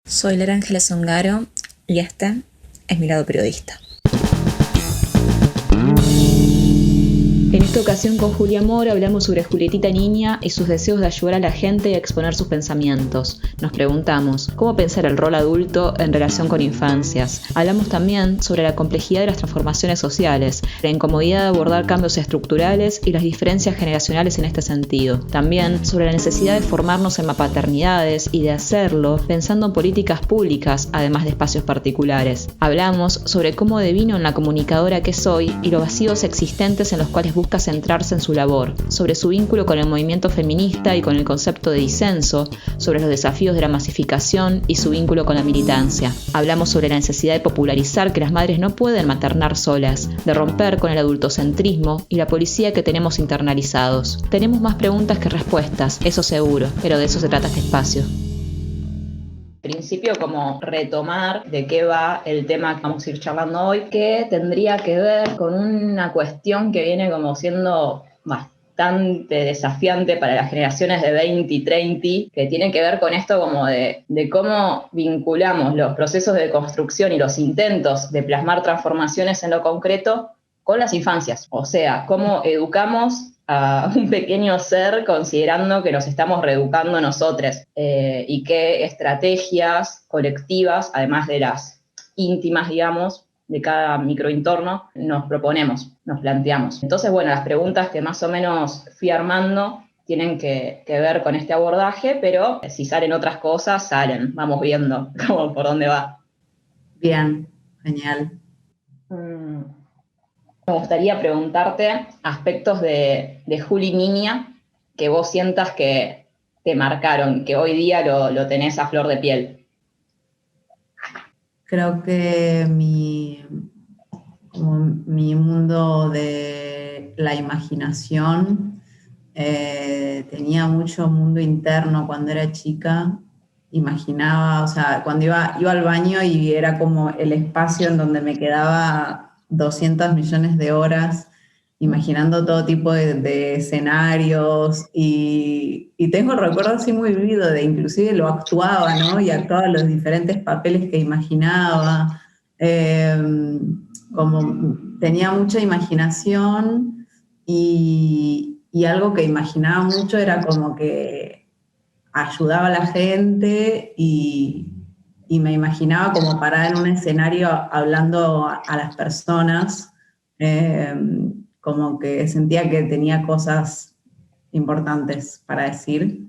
Soy Lara Ángeles Ongaro y este es mi lado periodista. En esta ocasión con Julia Mora hablamos sobre Julietita niña y sus deseos de ayudar a la gente a exponer sus pensamientos. Nos preguntamos, ¿cómo pensar el rol adulto en relación con infancias? Hablamos también sobre la complejidad de las transformaciones sociales, la incomodidad de abordar cambios estructurales y las diferencias generacionales en este sentido. También sobre la necesidad de formarnos en mapaternidades y de hacerlo pensando en políticas públicas, además de espacios particulares. Hablamos sobre cómo devino en la comunicadora que soy y los vacíos existentes en los cuales busca centrarse en su labor, sobre su vínculo con el movimiento feminista y con el concepto de disenso, sobre los desafíos de la masificación y su vínculo con la militancia. Hablamos sobre la necesidad de popularizar que las madres no pueden maternar solas, de romper con el adultocentrismo y la policía que tenemos internalizados. Tenemos más preguntas que respuestas, eso seguro, pero de eso se trata este espacio. Principio, como retomar de qué va el tema que vamos a ir charlando hoy, que tendría que ver con una cuestión que viene como siendo bastante desafiante para las generaciones de 20 y 30, que tiene que ver con esto como de cómo vinculamos los procesos de construcción y los intentos de plasmar transformaciones en lo concreto con las infancias. O sea, cómo educamos a un pequeño ser considerando que nos estamos reeducando nosotros y qué estrategias colectivas, además de las íntimas, digamos, de cada microentorno, nos proponemos, nos planteamos. Entonces, bueno, las preguntas que más o menos fui armando tienen que ver con este abordaje, pero si salen otras cosas, salen. Vamos viendo cómo, por dónde va. Bien, genial. Me gustaría preguntarte aspectos de Juli niña que vos sientas que te marcaron, que hoy día lo tenés a flor de piel. Creo que mi mundo de la imaginación tenía mucho mundo interno cuando era chica. Imaginaba, o sea, cuando iba al baño y era como el espacio en donde me quedaba 200 millones de horas imaginando todo tipo de escenarios y tengo recuerdos así muy vividos de inclusive lo actuaba, ¿no? Y actuaba los diferentes papeles que imaginaba. Como tenía mucha imaginación y algo que imaginaba mucho era como que ayudaba a la gente y me imaginaba como parada en un escenario hablando a las personas, como que sentía que tenía cosas importantes para decir.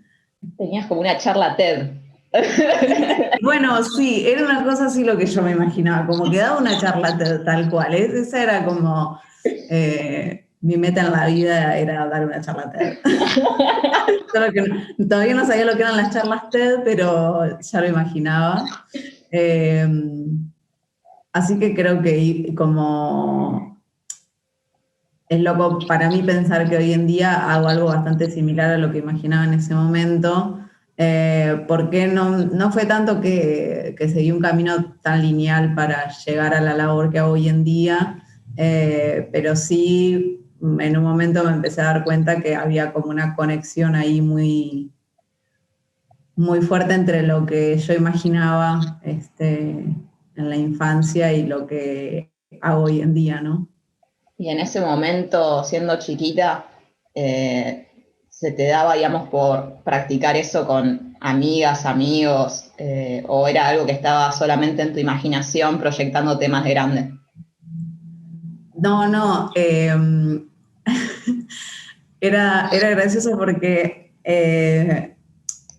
Tenías como una charla TED. Bueno, sí, era una cosa así lo que yo me imaginaba, como que daba una charla TED tal cual. Esa era como mi meta en la vida, era dar una charla TED. Solo que todavía no sabía lo que eran las charlas TED, pero ya lo imaginaba. Así que creo que como es loco para mí pensar que hoy en día hago algo bastante similar a lo que imaginaba en ese momento, porque no fue tanto que seguí un camino tan lineal para llegar a la labor que hago hoy en día, pero sí en un momento me empecé a dar cuenta que había como una conexión ahí muy, muy fuerte entre lo que yo imaginaba en la infancia y lo que hago hoy en día, ¿no? Y en ese momento, siendo chiquita, ¿se te daba, digamos, por practicar eso con amigas, amigos, o era algo que estaba solamente en tu imaginación proyectando temas de grande? No, era gracioso porque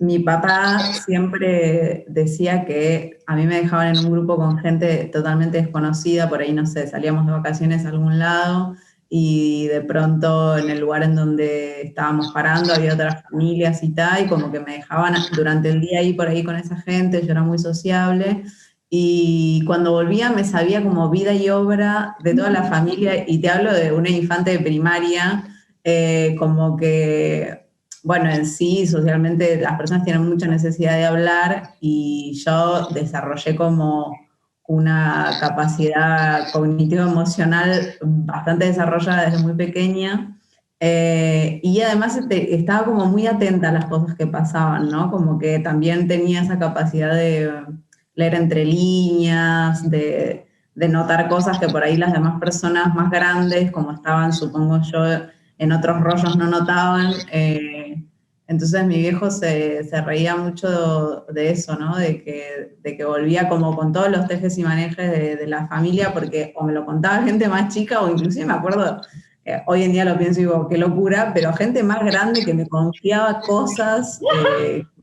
mi papá siempre decía que a mí me dejaban en un grupo con gente totalmente desconocida, por ahí, no sé, salíamos de vacaciones a algún lado y de pronto en el lugar en donde estábamos parando había otras familias y tal, y como que me dejaban durante el día ahí por ahí con esa gente, yo era muy sociable. Y cuando volvía me sabía como vida y obra de toda la familia, y te hablo de una infante de primaria, como que, bueno, en sí, socialmente las personas tienen mucha necesidad de hablar y yo desarrollé como una capacidad cognitivo-emocional bastante desarrollada desde muy pequeña. Y además estaba como muy atenta a las cosas que pasaban, ¿no? Como que también tenía esa capacidad leer entre líneas, de notar cosas que por ahí las demás personas más grandes, como estaban, supongo yo, en otros rollos no notaban. Entonces mi viejo se reía mucho de eso, ¿no? De que volvía como con todos los tejes y manejes de la familia, porque o me lo contaba gente más chica, o inclusive me acuerdo, hoy en día lo pienso y digo, qué locura, pero gente más grande que me confiaba cosas,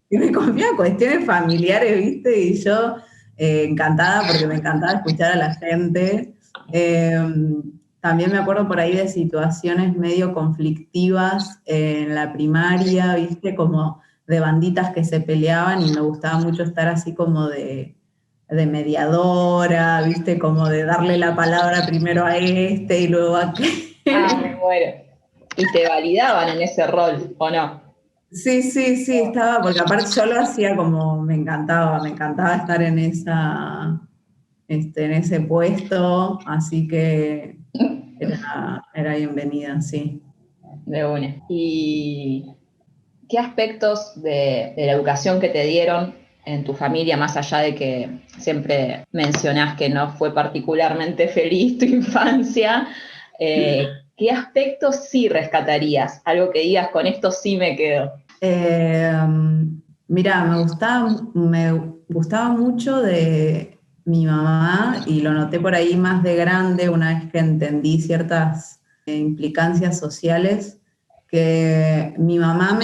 que me confiaba cuestiones familiares, ¿viste? Y yo encantada, porque me encantaba escuchar a la gente. También me acuerdo por ahí de situaciones medio conflictivas en la primaria, ¿viste? Como de banditas que se peleaban y me gustaba mucho estar así como de mediadora, ¿viste? Como de darle la palabra primero a este y luego a aquel. Ah, me muero. ¿Y te validaban en ese rol, o no? Sí, sí, sí, estaba, porque aparte yo lo hacía como me encantaba estar en ese puesto, así que era bienvenida, sí. De una. ¿Y qué aspectos de la educación que te dieron en tu familia, más allá de que siempre mencionás que no fue particularmente feliz tu infancia, qué aspectos sí rescatarías? Algo que digas, con esto sí me quedo. Eh, Mira, me gustaba mucho de mi mamá y lo noté por ahí más de grande una vez que entendí ciertas implicancias sociales, que mi mamá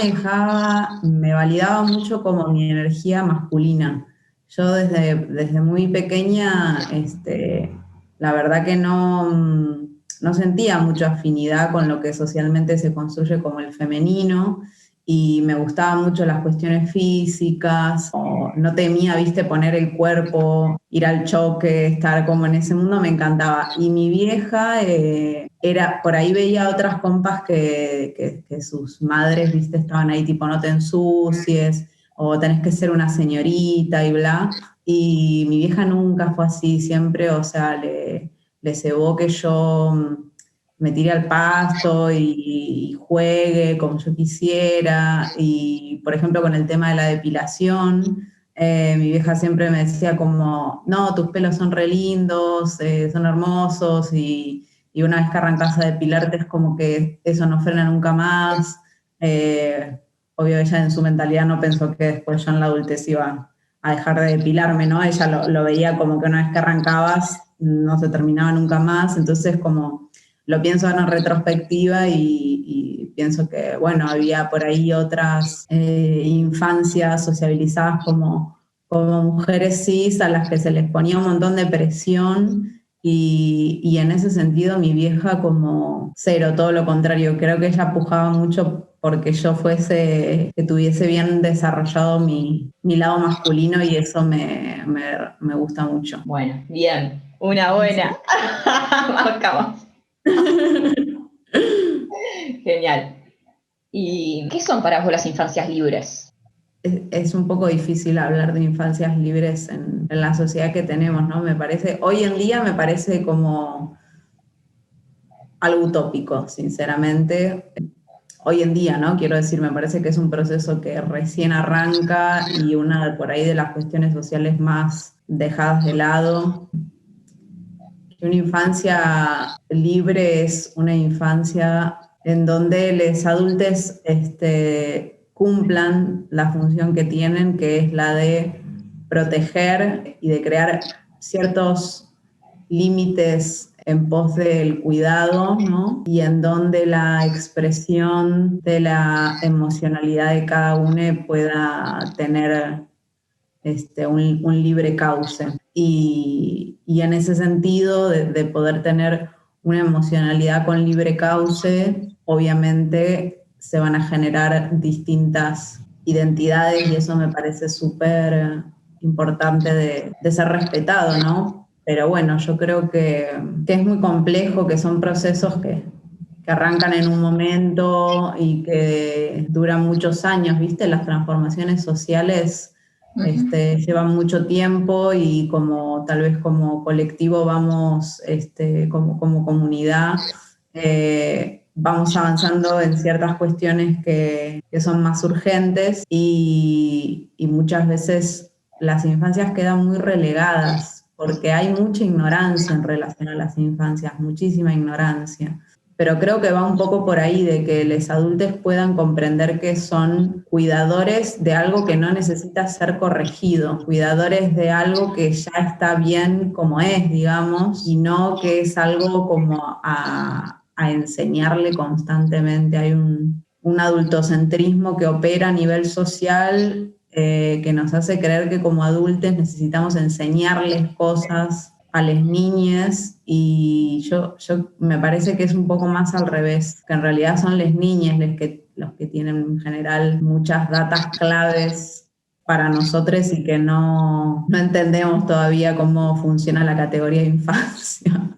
me validaba mucho como mi energía masculina. Yo desde muy pequeña, la verdad que no sentía mucha afinidad con lo que socialmente se construye como el femenino y me gustaban mucho las cuestiones físicas, o no temía, viste, poner el cuerpo, ir al choque, estar como en ese mundo, me encantaba. Y mi vieja por ahí veía otras compas que sus madres, viste, estaban ahí tipo, no te ensucies, o tenés que ser una señorita y bla. Y mi vieja nunca fue así, siempre, o sea, le cebó que yo me tire al pasto y juegue como yo quisiera. Y, por ejemplo, con el tema de la depilación, mi vieja siempre me decía como, no, tus pelos son re lindos, son hermosos, y una vez que arrancas a depilarte es como que eso no frena nunca más. Obvio, ella en su mentalidad no pensó que después yo en la adultez iba a dejar de depilarme, ¿no? Ella lo veía como que una vez que arrancabas no se terminaba nunca más, entonces como lo pienso en retrospectiva y pienso que, bueno, había por ahí otras infancias sociabilizadas como mujeres cis a las que se les ponía un montón de presión y en ese sentido mi vieja como cero, todo lo contrario, creo que ella pujaba mucho porque yo que tuviese bien desarrollado mi lado masculino y eso me gusta mucho. Bueno, bien, una buena. Marcamos. Genial. ¿Y qué son para vos las infancias libres? Es un poco difícil hablar de infancias libres en la sociedad que tenemos, ¿no? Hoy en día me parece como algo utópico, sinceramente. Hoy en día, ¿no? Quiero decir, me parece que es un proceso que recién arranca y una por ahí de las cuestiones sociales más dejadas de lado. Una infancia libre es una infancia en donde los adultos cumplan la función que tienen, que es la de proteger y de crear ciertos límites en pos del cuidado, ¿no? Y en donde la expresión de la emocionalidad de cada uno pueda tener un libre cauce. Y en ese sentido, de poder tener una emocionalidad con libre cauce, obviamente se van a generar distintas identidades y eso me parece súper importante de ser respetado, ¿no? Pero bueno, yo creo que es muy complejo, que son procesos que arrancan en un momento y que duran muchos años, ¿viste? Las transformaciones sociales llevan mucho tiempo y tal vez como colectivo vamos, como comunidad, vamos avanzando en ciertas cuestiones que son más urgentes y muchas veces las infancias quedan muy relegadas, porque hay mucha ignorancia en relación a las infancias, muchísima ignorancia. Pero creo que va un poco por ahí, de que los adultos puedan comprender que son cuidadores de algo que no necesita ser corregido, cuidadores de algo que ya está bien como es, digamos, y no que es algo como a enseñarle constantemente. Hay un adultocentrismo que opera a nivel social, que nos hace creer que como adultos necesitamos enseñarles cosas a las niñas, y yo me parece que es un poco más al revés, que en realidad son las niñas los que tienen en general muchas datas claves para nosotros y que no entendemos todavía cómo funciona la categoría de infancia.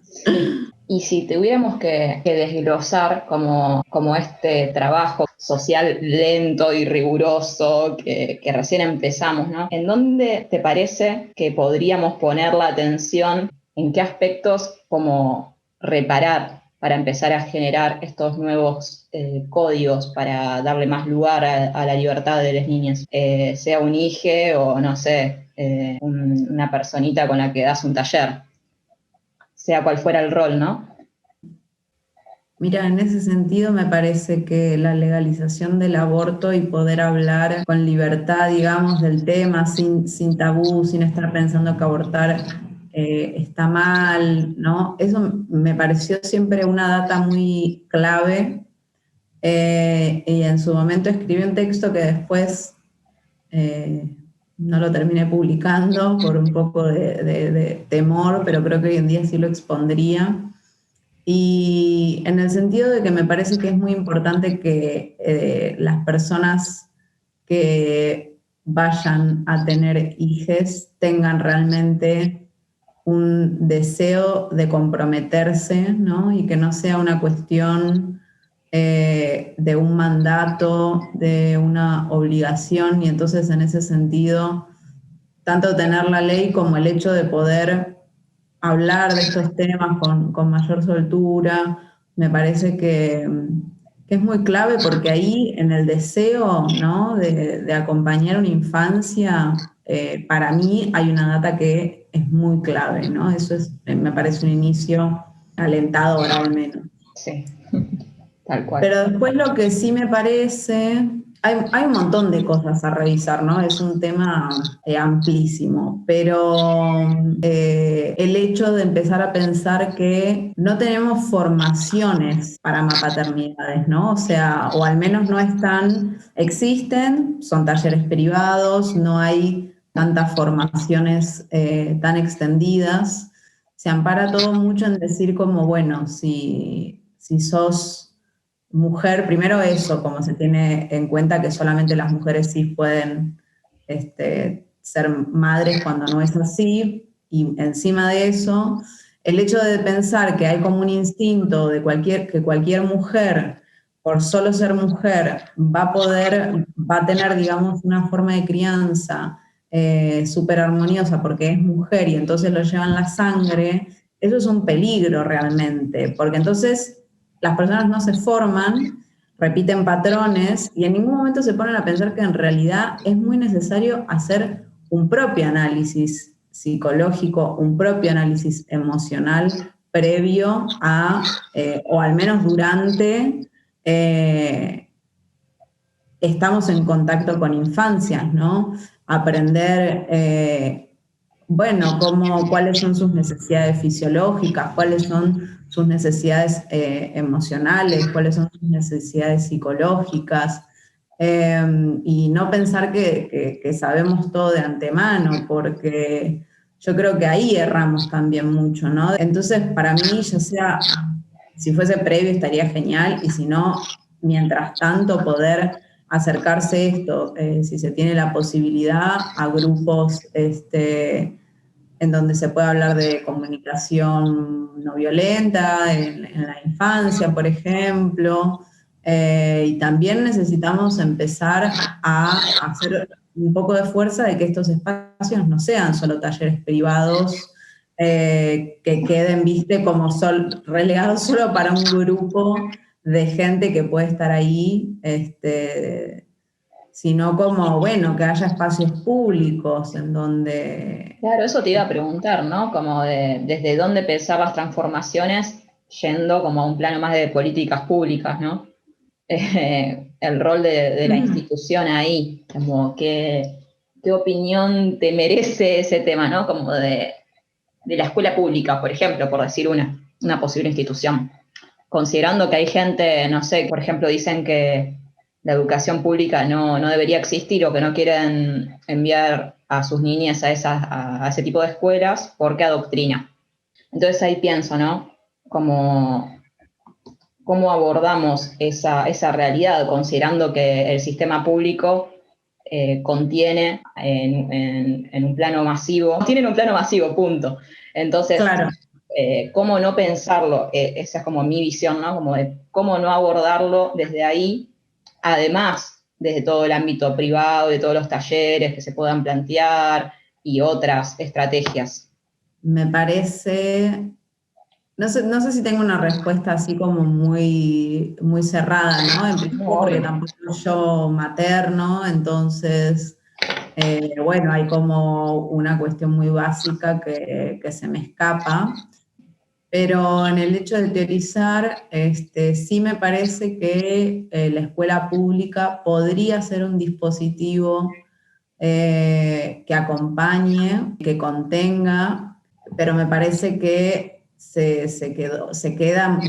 Y si tuviéramos que desglosar como este trabajo social lento y riguroso que recién empezamos, ¿no? ¿En dónde te parece que podríamos poner la atención? ¿En qué aspectos como reparar para empezar a generar estos nuevos códigos para darle más lugar a la libertad de las niñas? Sea un hije o, no sé, una personita con la que das un taller, sea cual fuera el rol, ¿no? Mira, en ese sentido me parece que la legalización del aborto y poder hablar con libertad, digamos, del tema, sin tabú, sin estar pensando que abortar está mal, ¿no? Eso me pareció siempre una data muy clave, y en su momento escribí un texto que después no lo terminé publicando por un poco de temor, pero creo que hoy en día sí lo expondría. Y en el sentido de que me parece que es muy importante que las personas que vayan a tener hijes tengan realmente un deseo de comprometerse, ¿no? Y que no sea una cuestión de un mandato, de una obligación, y entonces en ese sentido, tanto tener la ley como el hecho de poder hablar de estos temas con mayor soltura, me parece que es muy clave, porque ahí en el deseo, ¿no?, de acompañar una infancia, para mí hay una data que es muy clave, ¿no? Eso me parece un inicio alentador al menos. Sí, tal cual. Pero después lo que sí me parece, hay un montón de cosas a revisar, ¿no? Es un tema amplísimo, pero el hecho de empezar a pensar que no tenemos formaciones para mapaternidades, ¿no? O sea, o al menos no están, existen, son talleres privados, no hay tantas formaciones tan extendidas. Se ampara todo mucho en decir como, bueno, si sos mujer, primero eso, como se tiene en cuenta que solamente las mujeres sí pueden ser madres cuando no es así, y encima de eso, el hecho de pensar que hay como un instinto de que cualquier mujer, por solo ser mujer, va a tener, digamos, una forma de crianza súper armoniosa porque es mujer y entonces lo lleva en la sangre, eso es un peligro realmente, porque entonces las personas no se forman, repiten patrones y en ningún momento se ponen a pensar que en realidad es muy necesario hacer un propio análisis psicológico, un propio análisis emocional previo a, o al menos durante, estamos en contacto con infancias, ¿no? Aprender, bueno, cuáles son sus necesidades fisiológicas, cuáles son sus necesidades emocionales, cuáles son sus necesidades psicológicas, y no pensar que sabemos todo de antemano, porque yo creo que ahí erramos también mucho, ¿no? Entonces, para mí, ya sea, si fuese previo estaría genial, y si no, mientras tanto, poder acercarse esto, si se tiene la posibilidad, a grupos en donde se puede hablar de comunicación no violenta en la infancia, por ejemplo, y también necesitamos empezar a hacer un poco de fuerza de que estos espacios no sean solo talleres privados, que queden, viste, como relegados solo para un grupo de gente que puede estar ahí, sino como, bueno, que haya espacios públicos en donde... Claro, eso te iba a preguntar, ¿no? Como desde dónde pensar las transformaciones yendo como a un plano más de políticas públicas, ¿no? El rol de la institución ahí, como qué opinión te merece ese tema, ¿no? Como de la escuela pública, por ejemplo, por decir una posible institución. Considerando que hay gente, no sé, por ejemplo, dicen que la educación pública no debería existir o que no quieren enviar a sus niñas a ese tipo de escuelas porque adoctrina. Entonces ahí pienso, ¿no? Cómo abordamos esa realidad, considerando que el sistema público contiene en un plano masivo, tienen un plano masivo, punto. Entonces, Claro. ¿cómo no pensarlo? Esa es como mi visión, ¿no? Como de cómo no abordarlo desde ahí, además desde todo el ámbito privado, de todos los talleres que se puedan plantear y otras estrategias. Me parece, no sé si tengo una respuesta así como muy, muy cerrada, ¿no? En principio porque tampoco yo materno, entonces, bueno, hay como una cuestión muy básica que se me escapa. Pero en el hecho de teorizar, sí me parece que la escuela pública podría ser un dispositivo que acompañe, que contenga, pero me parece que se queda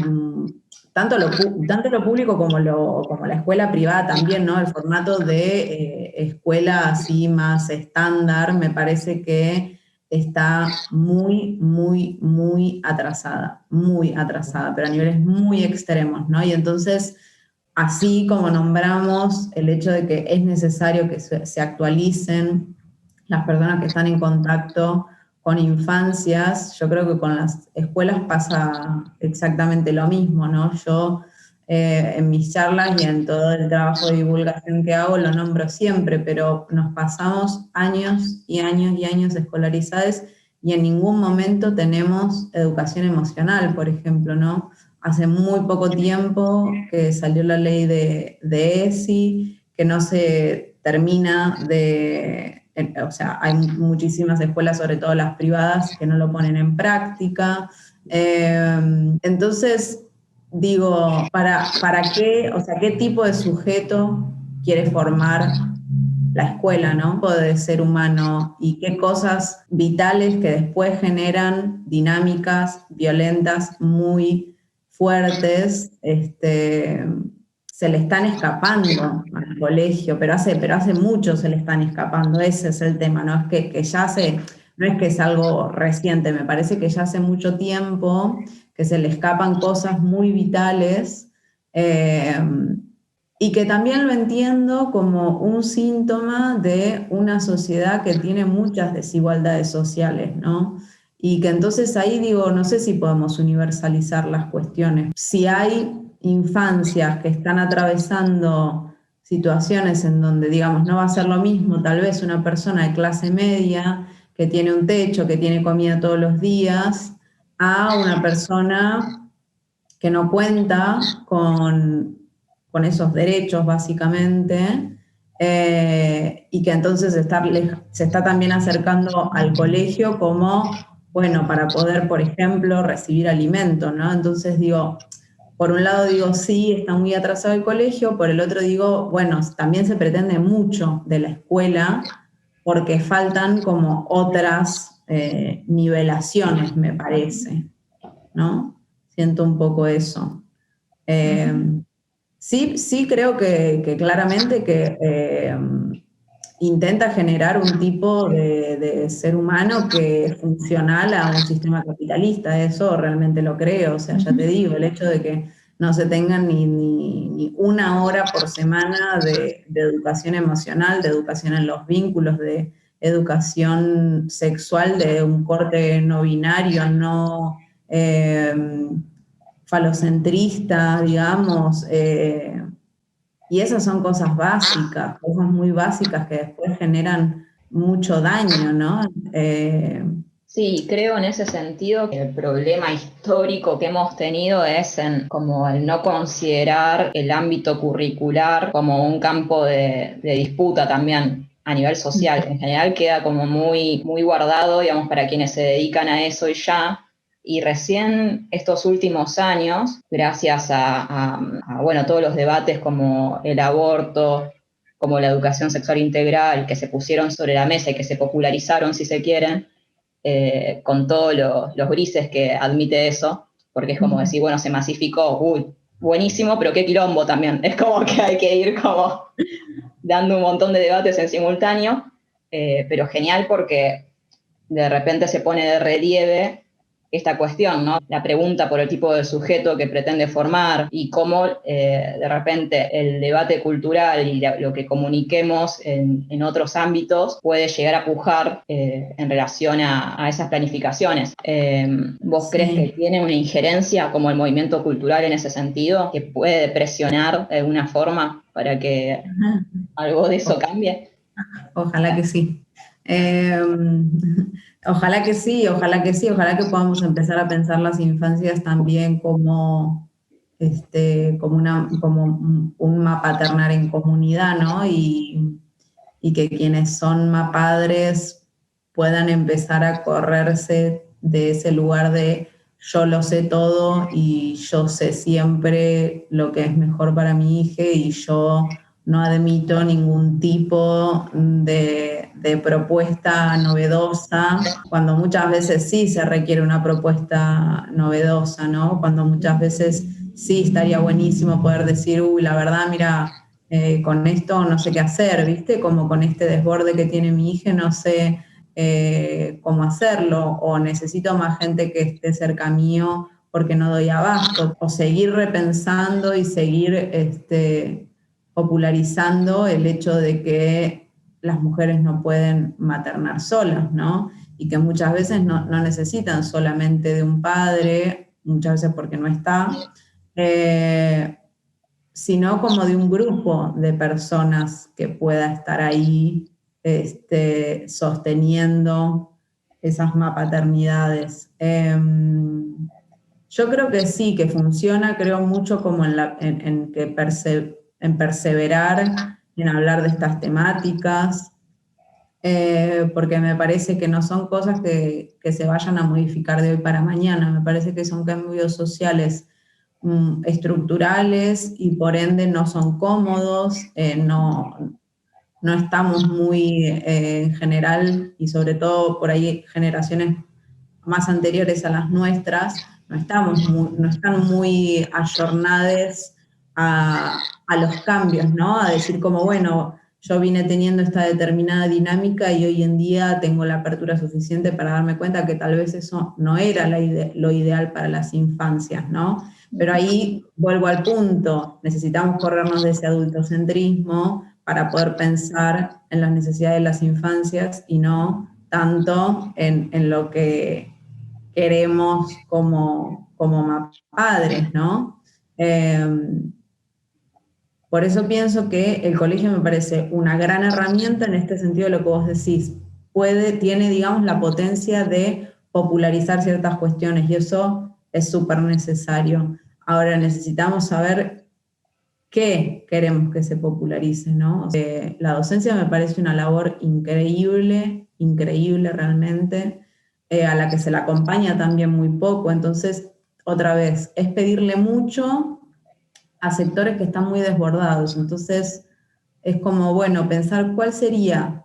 tanto lo público como la escuela privada también, ¿no? El formato de escuela así más estándar me parece que está muy, muy, muy atrasada, pero a niveles muy extremos, ¿no? Y entonces, así como nombramos el hecho de que es necesario que se actualicen las personas que están en contacto con infancias, yo creo que con las escuelas pasa exactamente lo mismo, ¿no? Yo en mis charlas y en todo el trabajo de divulgación que hago lo nombro siempre, pero nos pasamos años y años y años escolarizados y en ningún momento tenemos educación emocional, por ejemplo, ¿no? Hace muy poco tiempo que salió la ley de ESI, que no se termina o sea, hay muchísimas escuelas, sobre todo las privadas, que no lo ponen en práctica. Entonces, digo, ¿para qué, o sea, qué tipo de sujeto quiere formar la escuela, ¿no? De ser humano y qué cosas vitales que después generan dinámicas violentas muy fuertes, se le están escapando al colegio, pero hace mucho se le están escapando, ese es el tema, ¿no? Es que ya hace, no es que es algo reciente, me parece que ya hace mucho tiempo que se le escapan cosas muy vitales, y que también lo entiendo como un síntoma de una sociedad que tiene muchas desigualdades sociales, ¿no? Y que entonces ahí digo, no sé si podemos universalizar las cuestiones. Si hay infancias que están atravesando situaciones en donde, digamos, no va a ser lo mismo tal vez una persona de clase media que tiene un techo, que tiene comida todos los días, a una persona que no cuenta con esos derechos básicamente, y que entonces se está también acercando al colegio como, bueno, para poder, por ejemplo, recibir alimento, ¿no? Entonces digo, por un lado digo, sí, está muy atrasado el colegio, por el otro digo, bueno, también se pretende mucho de la escuela porque faltan como otras nivelaciones, me parece, ¿no? Siento un poco eso. Sí, creo que claramente que intenta generar un tipo de ser humano que es funcional a un sistema capitalista, eso realmente lo creo, o sea, ya te digo, el hecho de que no se tengan ni una hora por semana de educación emocional, de educación en los vínculos, de educación sexual, de un corte no binario, no falocentrista, digamos, y esas son cosas básicas, cosas muy básicas que después generan mucho daño, ¿no? Sí, creo en ese sentido que el problema histórico que hemos tenido es en como el no considerar el ámbito curricular como un campo de disputa también a nivel social. En general queda como muy, muy guardado, digamos, para quienes se dedican a eso y ya. Y recién estos últimos años, gracias bueno, todos los debates como el aborto, como la educación sexual integral, que se pusieron sobre la mesa y que se popularizaron, si se quieren, con todos los grises que admite eso, porque es como decir, bueno, se masificó, uy, buenísimo, pero qué quilombo también. Es como que hay que ir como dando un montón de debates en simultáneo, pero genial porque de repente se pone de relieve esta cuestión, ¿no? La pregunta por el tipo de sujeto que pretende formar y cómo de repente el debate cultural y lo que comuniquemos en otros ámbitos puede llegar a pujar en relación a esas planificaciones. ¿Vos crees que tiene una injerencia como el movimiento cultural en ese sentido, que puede presionar de alguna forma para que algo de eso cambie? Ojalá que sí. Ojalá que sí, ojalá que sí, ojalá que podamos empezar a pensar las infancias también como, como un mapa ternar en comunidad, ¿no? Y que quienes son mapadres puedan empezar a correrse de ese lugar de yo lo sé todo y yo sé siempre lo que es mejor para mi hija y yo no admito ningún tipo de propuesta novedosa, cuando muchas veces sí se requiere una propuesta novedosa, ¿no? Cuando muchas veces sí estaría buenísimo poder decir, uy, la verdad, mira, con esto no sé qué hacer, ¿viste? Como con este desborde que tiene mi hija, no sé cómo hacerlo, o necesito más gente que esté cerca mío porque no doy abasto, o seguir repensando y seguir popularizando el hecho de que las mujeres no pueden maternar solas, ¿no? Y que muchas veces no necesitan solamente de un padre, muchas veces porque no está, sino como de un grupo de personas que pueda estar ahí sosteniendo esas mapaternidades. Yo creo que sí, que funciona, creo mucho como en perseverar, en hablar de estas temáticas, porque me parece que no son cosas que se vayan a modificar de hoy para mañana, me parece que son cambios sociales estructurales y por ende no son cómodos, no estamos muy en general y sobre todo por ahí generaciones más anteriores a las nuestras, no están muy ayornades a los cambios, ¿no? A decir como, bueno, yo vine teniendo esta determinada dinámica y hoy en día tengo la apertura suficiente para darme cuenta que tal vez eso no era lo ideal para las infancias, ¿no? Pero ahí vuelvo al punto, necesitamos corrernos de ese adultocentrismo para poder pensar en las necesidades de las infancias y no tanto en lo que queremos como padres, ¿no? Por eso pienso que el colegio me parece una gran herramienta en este sentido de lo que vos decís. Tiene, digamos, la potencia de popularizar ciertas cuestiones y eso es súper necesario. Ahora necesitamos saber qué queremos que se popularice, ¿no? La docencia me parece una labor increíble, increíble realmente, a la que se la acompaña también muy poco. Entonces, otra vez, es pedirle mucho a sectores que están muy desbordados. Entonces, es como, bueno, pensar cuál sería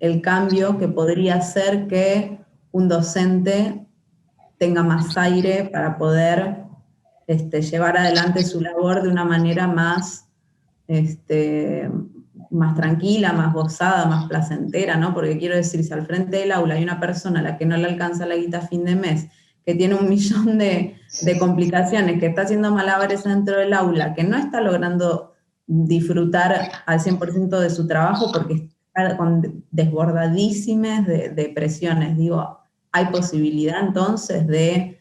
el cambio que podría hacer que un docente tenga más aire para poder llevar adelante su labor de una manera más, más tranquila, más gozada, más placentera, ¿no? Porque quiero decir, si al frente del aula hay una persona a la que no le alcanza la guita a fin de mes, que tiene 1.000.000 de complicaciones, que está haciendo malabares dentro del aula, que no está logrando disfrutar al 100% de su trabajo porque está desbordadísimas de presiones. Digo, hay posibilidad entonces de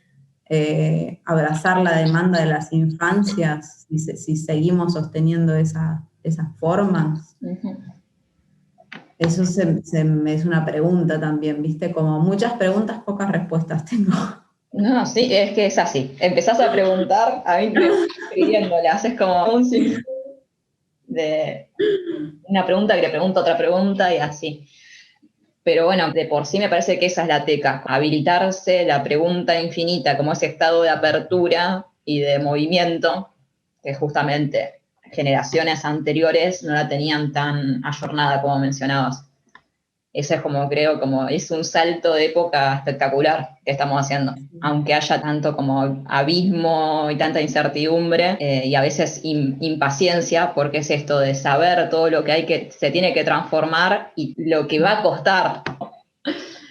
abrazar la demanda de las infancias si seguimos sosteniendo esas formas. eso es una pregunta también, ¿viste? Como muchas preguntas, pocas respuestas tengo. No, sí, es que es así. Empezás a preguntar, a mí me vas escribiéndolas, es como un sinfín de una pregunta que le pregunta otra pregunta y así. Pero bueno, de por sí me parece que esa es la teca, habilitarse la pregunta infinita como ese estado de apertura y de movimiento que justamente generaciones anteriores no la tenían tan ayornada como mencionabas. Ese es como creo, como es un salto de época espectacular que estamos haciendo. Aunque haya tanto como abismo y tanta incertidumbre y a veces impaciencia, porque es esto de saber todo lo que hay que se tiene que transformar y lo que va a costar.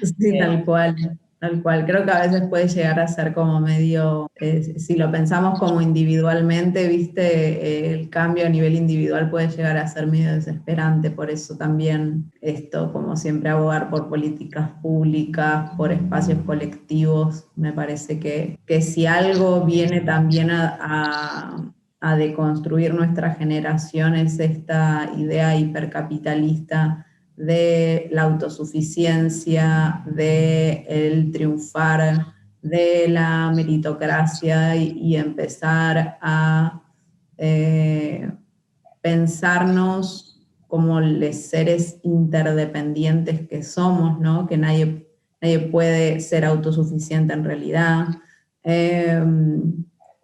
Sí, tal cual, tal cual. Creo que a veces puede llegar a ser como medio, si lo pensamos como individualmente, viste, el cambio a nivel individual puede llegar a ser medio desesperante. Por eso también esto, como siempre, abogar por políticas públicas, por espacios colectivos, me parece que si algo viene también a deconstruir nuestra generación es esta idea hipercapitalista de la autosuficiencia, de el triunfar, de la meritocracia y empezar a pensarnos como los seres interdependientes que somos, ¿no? Que nadie puede ser autosuficiente en realidad, eh,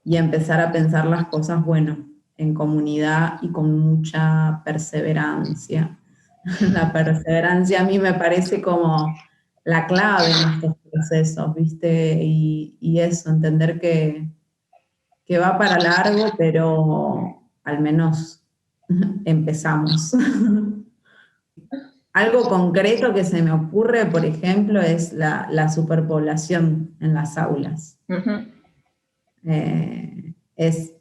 y empezar a pensar las cosas, bueno, en comunidad y con mucha perseverancia. La perseverancia a mí me parece como la clave en estos procesos, ¿viste? Y eso, entender que va para largo, pero al menos empezamos. Algo concreto que se me ocurre, por ejemplo, es la superpoblación en las aulas. Uh-huh. Es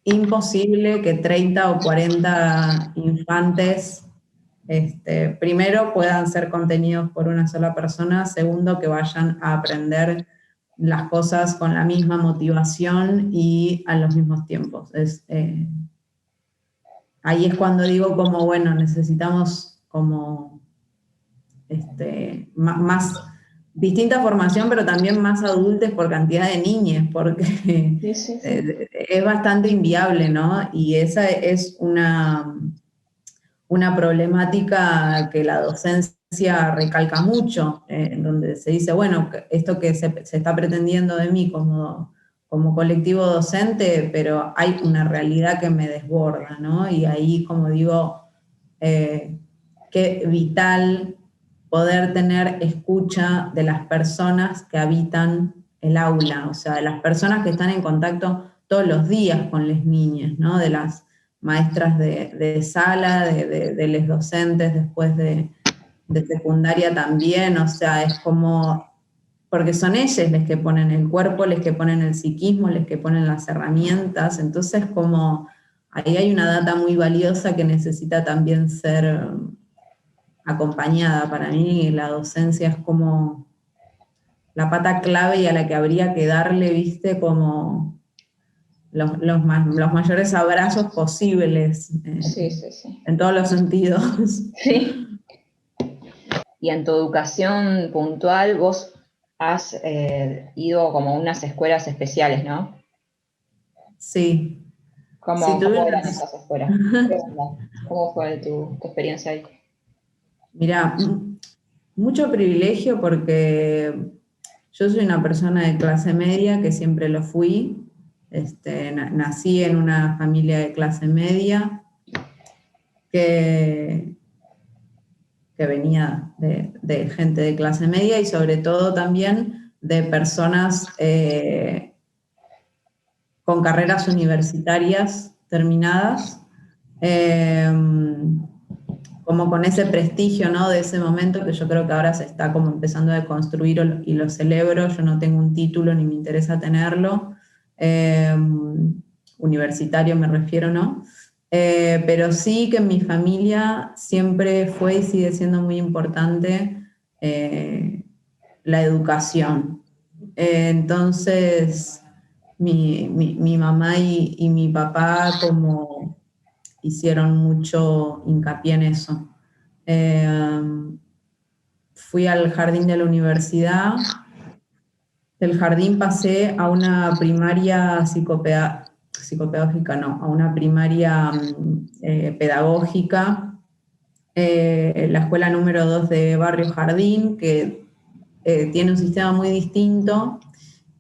imposible que 30 o 40 infantes, primero, puedan ser contenidos por una sola persona, segundo, que vayan a aprender las cosas con la misma motivación y a los mismos tiempos. Ahí es cuando digo como, bueno, necesitamos como más distinta formación, pero también más adultos por cantidad de niños, porque Sí, sí, sí. es bastante inviable, ¿no? Y esa es una problemática que la docencia recalca mucho, en donde se dice, bueno, esto que se está pretendiendo de mí como colectivo docente, pero hay una realidad que me desborda, ¿no? Y ahí, como digo, qué vital poder tener escucha de las personas que habitan el aula, o sea, de las personas que están en contacto todos los días con las niñas, ¿no? De las maestras de sala, de los docentes después de secundaria también, o sea, es como, porque son ellos los que ponen el cuerpo, los que ponen el psiquismo, los que ponen las herramientas, entonces como ahí hay una data muy valiosa que necesita también ser acompañada. Para mí la docencia es como la pata clave y a la que habría que darle, viste, como los mayores abrazos posibles, Sí, sí, sí. en todos los sentidos. Sí. Y en tu educación puntual, vos has ido como a unas escuelas especiales, ¿no? Sí, sí, ¿Cómo eran esas escuelas? ¿Qué onda? ¿Cómo fue tu experiencia ahí? mira, mucho privilegio porque yo soy una persona de clase media, que siempre lo fui. Nací en una familia de clase media que, que venía de gente de clase media y sobre todo también de personas con carreras universitarias terminadas, eh, como con ese prestigio, ¿no? De ese momento que yo creo que ahora se está como empezando a construir y lo celebro. Yo no tengo un título ni me interesa tenerlo, universitario me refiero, ¿no? Pero sí que en mi familia siempre fue y sigue siendo muy importante la educación. Entonces, mi mamá y mi papá como hicieron mucho hincapié en eso. Eh, Fui al jardín de la universidad. Del jardín pasé a una primaria psicopedagógica, no, a una primaria pedagógica, la escuela número 2 de Barrio Jardín, que tiene un sistema muy distinto,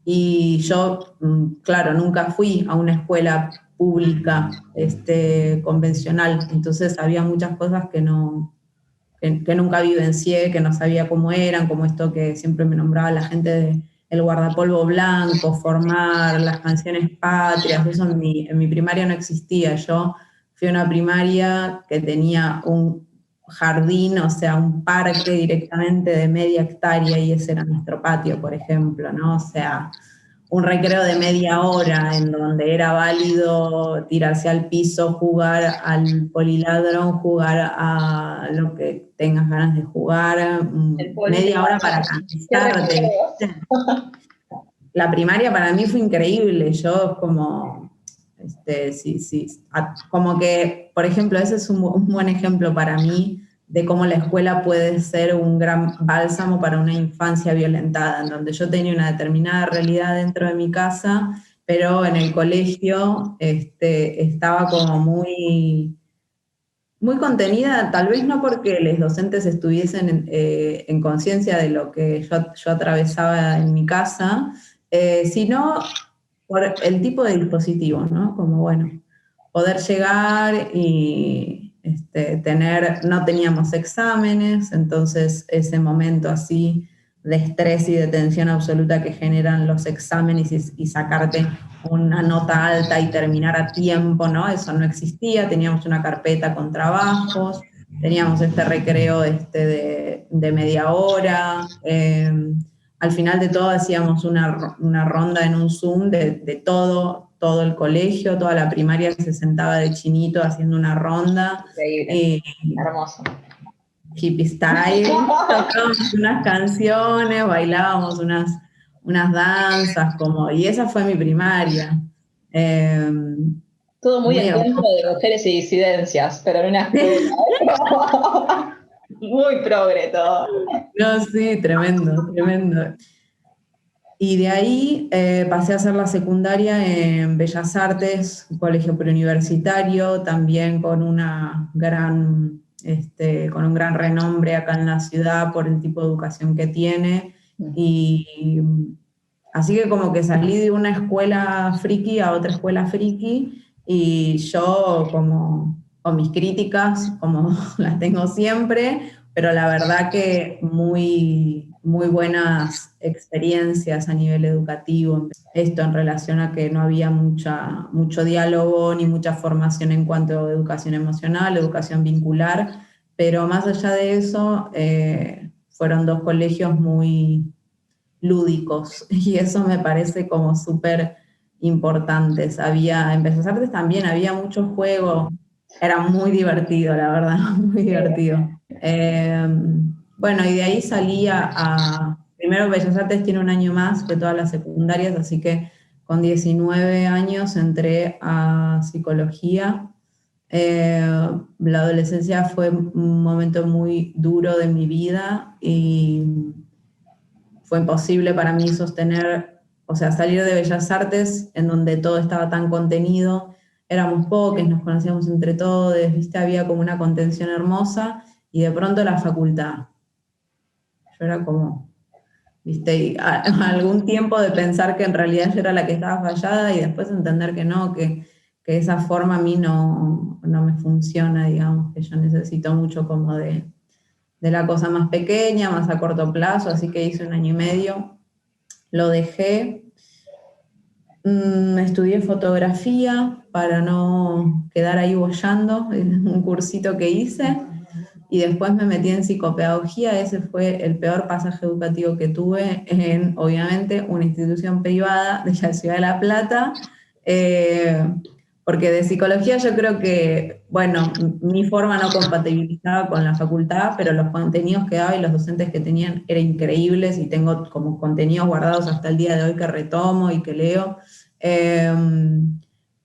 y yo, claro, nunca fui a una escuela pública convencional, entonces había muchas cosas que nunca vivencié, que no sabía cómo eran, como esto que siempre me nombraba la gente de el guardapolvo blanco, formar las canciones patrias, eso en mi primaria no existía. Yo fui a una primaria que tenía un jardín, o sea, un parque directamente de media hectárea, y ese era nuestro patio, por ejemplo, ¿no? O sea, un recreo de media hora en donde era válido tirarse al piso, jugar al poliladrón, jugar a lo que tengas ganas de jugar, El media hora poliladrón. para Qué cansarte. recuerdos. La primaria para mí fue increíble, yo como, sí, sí, como que, por ejemplo, ese es un buen ejemplo para mí de cómo la escuela puede ser un gran bálsamo para una infancia violentada, en donde yo tenía una determinada realidad dentro de mi casa, pero en el colegio estaba como muy contenida, tal vez no porque los docentes estuviesen en conciencia de lo que yo atravesaba en mi casa, sino por el tipo de dispositivo, ¿no? Como, bueno, poder llegar y no teníamos exámenes, entonces ese momento así de estrés y de tensión absoluta que generan los exámenes y sacarte una nota alta y terminar a tiempo, ¿no? Eso no existía, teníamos una carpeta con trabajos, teníamos este recreo de media hora, al final de todo hacíamos una ronda en un Zoom de todo el colegio, toda la primaria se sentaba de chinito haciendo una ronda. Increíble. Hermoso. Hippie style, tocábamos unas canciones, bailábamos unas danzas, y esa fue mi primaria. Todo muy Muy encuentro de mujeres y disidencias, pero en una escuela. Muy progre todo. No, sí, tremendo, tremendo. Y de ahí pasé a hacer la secundaria en Bellas Artes, un colegio preuniversitario, también con con un gran renombre acá en la ciudad por el tipo de educación que tiene. Y así que como que salí de una escuela friki a otra escuela friki, y yo como con mis críticas, como las tengo siempre, pero la verdad que muy buenas experiencias a nivel educativo. Esto en relación a que no había mucho diálogo ni mucha formación en cuanto a educación emocional, educación vincular, pero más allá de eso, fueron dos colegios muy lúdicos, y eso me parece como súper importantes. En Bellas Artes también había mucho juego, era muy divertido, la verdad, muy divertido. Bueno, y de ahí primero Bellas Artes tiene un año más que todas las secundarias, así que con 19 años entré a psicología. La adolescencia fue un momento muy duro de mi vida y fue imposible para mí salir de Bellas Artes, en donde todo estaba tan contenido, éramos pocos, nos conocíamos entre todos, ¿viste? Había como una contención hermosa, y de pronto la facultad. Yo era como, ¿viste? Y algún tiempo de pensar que en realidad yo era la que estaba fallada, y después entender que no, que esa forma a mí no me funciona, digamos, que yo necesito mucho como de la cosa más pequeña, más a corto plazo, así que hice un año y medio, lo dejé, estudié fotografía para no quedar ahí boyando, en un cursito que hice, y después me metí en psicopedagogía. Ese fue el peor pasaje educativo que tuve en, obviamente, una institución privada de la Ciudad de La Plata, porque de psicología yo creo que, bueno, mi forma no compatibilizaba con la facultad, pero los contenidos que daba y los docentes que tenían eran increíbles, y tengo como contenidos guardados hasta el día de hoy que retomo y que leo.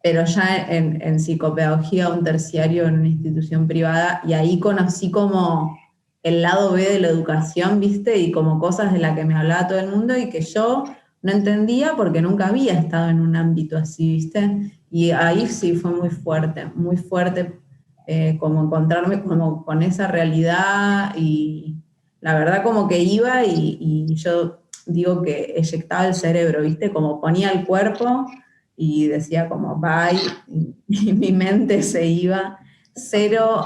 pero ya en psicopedagogía, un terciario en una institución privada, y ahí conocí como el lado B de la educación, ¿viste? Y como cosas de las que me hablaba todo el mundo y que yo no entendía porque nunca había estado en un ámbito así, ¿viste? Y ahí sí fue muy fuerte como encontrarme como con esa realidad y la verdad como que iba y yo digo que eyectaba el cerebro, ¿viste? Como ponía el cuerpo y decía como bye, y mi mente se iba. Cero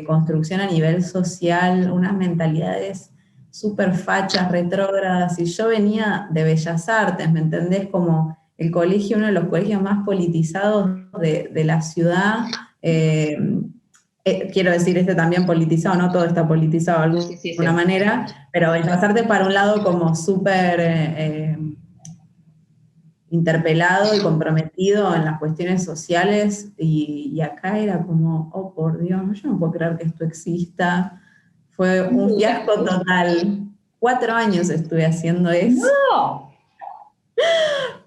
construcción a nivel social, unas mentalidades súper fachas, retrógradas, y yo venía de Bellas Artes, ¿me entendés? Como el colegio, uno de los colegios más politizados de la ciudad, quiero decir, este también politizado, no todo está politizado de alguna Sí. manera, pero Bellas Artes para un lado como súper interpelado y comprometido en las cuestiones sociales, y acá era como, oh por Dios, yo no puedo creer que esto exista. Fue un fiasco total. 4 años estuve haciendo eso. No.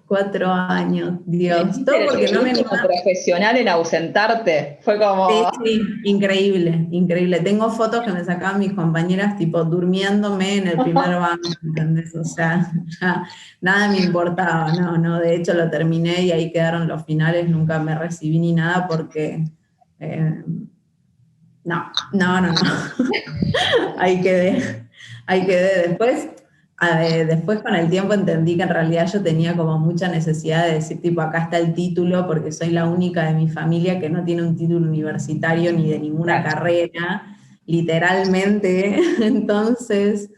4 años, Dios. Metiste Todo el porque no me ridículo animaba. profesional en ausentarte. Fue Sí, como. sí, increíble, increíble. Tengo fotos que me sacaban mis compañeras, tipo, durmiéndome en el primer banco, ¿entendés? O sea, ya nada me importaba, no, de hecho lo terminé y ahí quedaron los finales, nunca me recibí ni nada porque, eh, no. Ahí quedé. Después con el tiempo entendí que en realidad yo tenía como mucha necesidad de decir, tipo, acá está el título, porque soy la única de mi familia que no tiene un título universitario ni de ninguna carrera, literalmente. Entonces,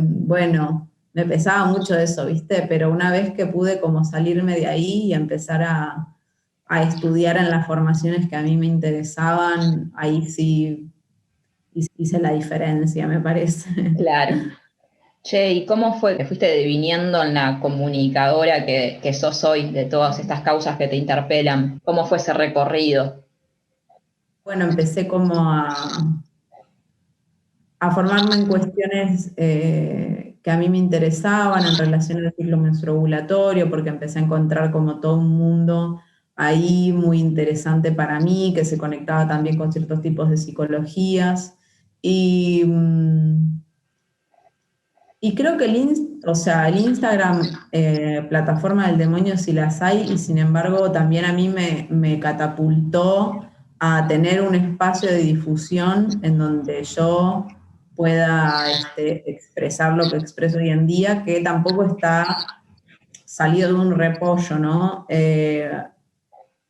bueno, me pesaba mucho eso, ¿viste? Pero una vez que pude como salirme de ahí y empezar a estudiar en las formaciones que a mí me interesaban, ahí sí hice la diferencia, me parece. Claro. Che, ¿y cómo fue que fuiste deviniendo en la comunicadora que sos hoy de todas estas causas que te interpelan? ¿Cómo fue ese recorrido? Bueno, empecé como a formarme en cuestiones que a mí me interesaban en relación al ciclo menstruovulatorio, porque empecé a encontrar como todo un mundo ahí muy interesante para mí, que se conectaba también con ciertos tipos de psicologías. Y, y creo que el Instagram, plataforma del demonio si las hay, y sin embargo también a mí me catapultó a tener un espacio de difusión en donde yo pueda expresar lo que expreso hoy en día, que tampoco está salido de un repollo, ¿no?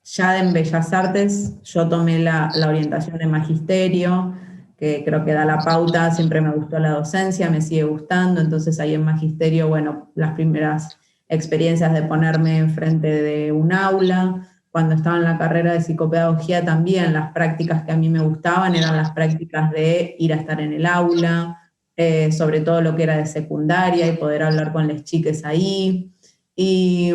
Ya en Bellas Artes yo tomé la orientación de magisterio, que creo que da la pauta, siempre me gustó la docencia, me sigue gustando, entonces ahí en magisterio, bueno, las primeras experiencias de ponerme enfrente de un aula. Cuando estaba en la carrera de psicopedagogía también, las prácticas que a mí me gustaban eran las prácticas de ir a estar en el aula, sobre todo lo que era de secundaria y poder hablar con las chiques ahí. Y...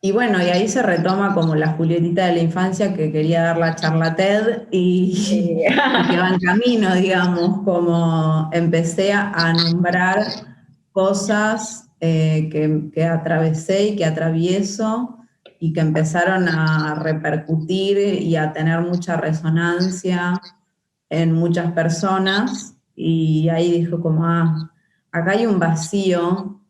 Y bueno, y ahí se retoma como la Julietita de la infancia que quería dar la charla TED y que va en camino, digamos, como empecé a nombrar cosas que atravesé y que atravieso y que empezaron a repercutir y a tener mucha resonancia en muchas personas, y ahí dijo como, acá hay un vacío,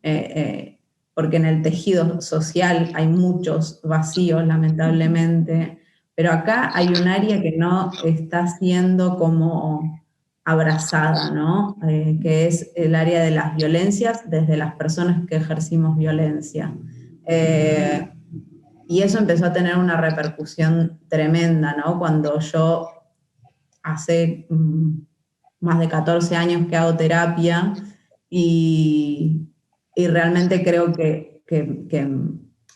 porque en el tejido social hay muchos vacíos, lamentablemente, pero acá hay un área que no está siendo como abrazada, ¿no? Que es el área de las violencias desde las personas que ejercimos violencia. Y eso empezó a tener una repercusión tremenda, ¿no? Cuando yo hace más de 14 años que hago terapia y realmente creo que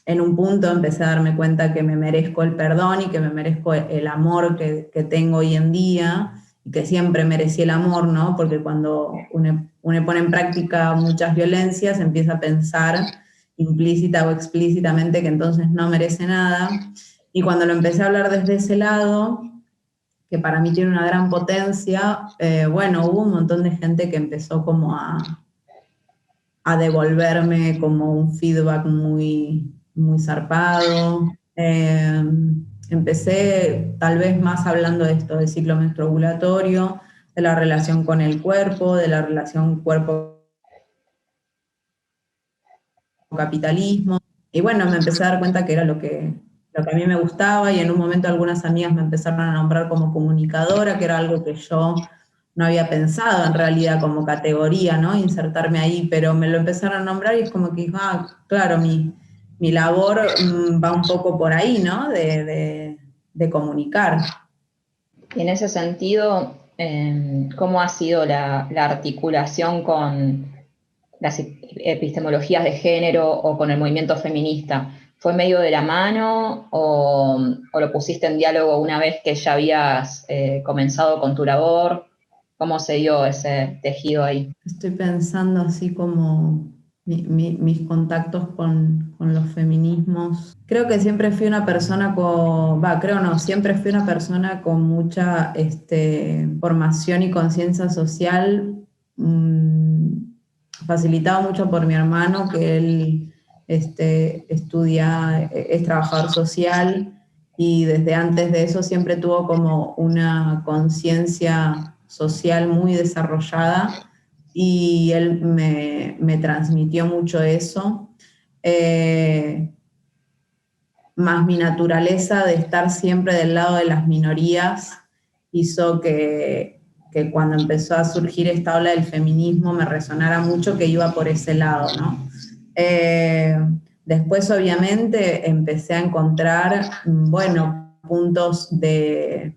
en un punto empecé a darme cuenta que me merezco el perdón y que me merezco el amor que tengo hoy en día, y que siempre merecí el amor, ¿no? Porque cuando uno pone en práctica muchas violencias, empieza a pensar implícita o explícitamente que entonces no merece nada. Y cuando lo empecé a hablar desde ese lado, que para mí tiene una gran potencia, bueno, hubo un montón de gente que empezó como a devolverme como un feedback muy, muy zarpado. Empecé tal vez más hablando de esto, del ciclo menstruovulatorio, de la relación con el cuerpo, de la relación cuerpo-capitalismo. Y bueno, me empecé a dar cuenta que era lo que a mí me gustaba, y en un momento algunas amigas me empezaron a nombrar como comunicadora, que era algo que yo no había pensado en realidad como categoría, ¿no? Insertarme ahí, pero me lo empezaron a nombrar y es como que, claro, mi labor va un poco por ahí, ¿no? De comunicar. Y en ese sentido, ¿cómo ha sido la articulación con las epistemologías de género o con el movimiento feminista? ¿Fue medio de la mano o lo pusiste en diálogo una vez que ya habías comenzado con tu labor? ¿Cómo se dio ese tejido ahí? Estoy pensando así como mis contactos con los feminismos. Creo que siempre fui una persona siempre fui una persona con mucha formación y conciencia social, facilitado mucho por mi hermano, que él es trabajador social, y desde antes de eso siempre tuvo como una conciencia social muy desarrollada, y él me transmitió mucho eso. Más mi naturaleza de estar siempre del lado de las minorías hizo que cuando empezó a surgir esta ola del feminismo me resonara mucho que iba por ese lado, ¿no? Después, obviamente, empecé a encontrar, bueno, puntos de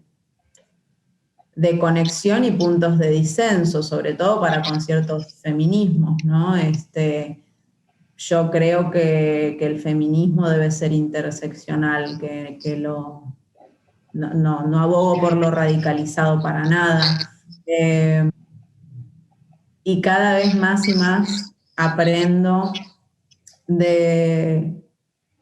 conexión y puntos de disenso, sobre todo para con ciertos feminismos, ¿no? Yo creo que el feminismo debe ser interseccional, no abogo por lo radicalizado para nada. Y cada vez más y más aprendo de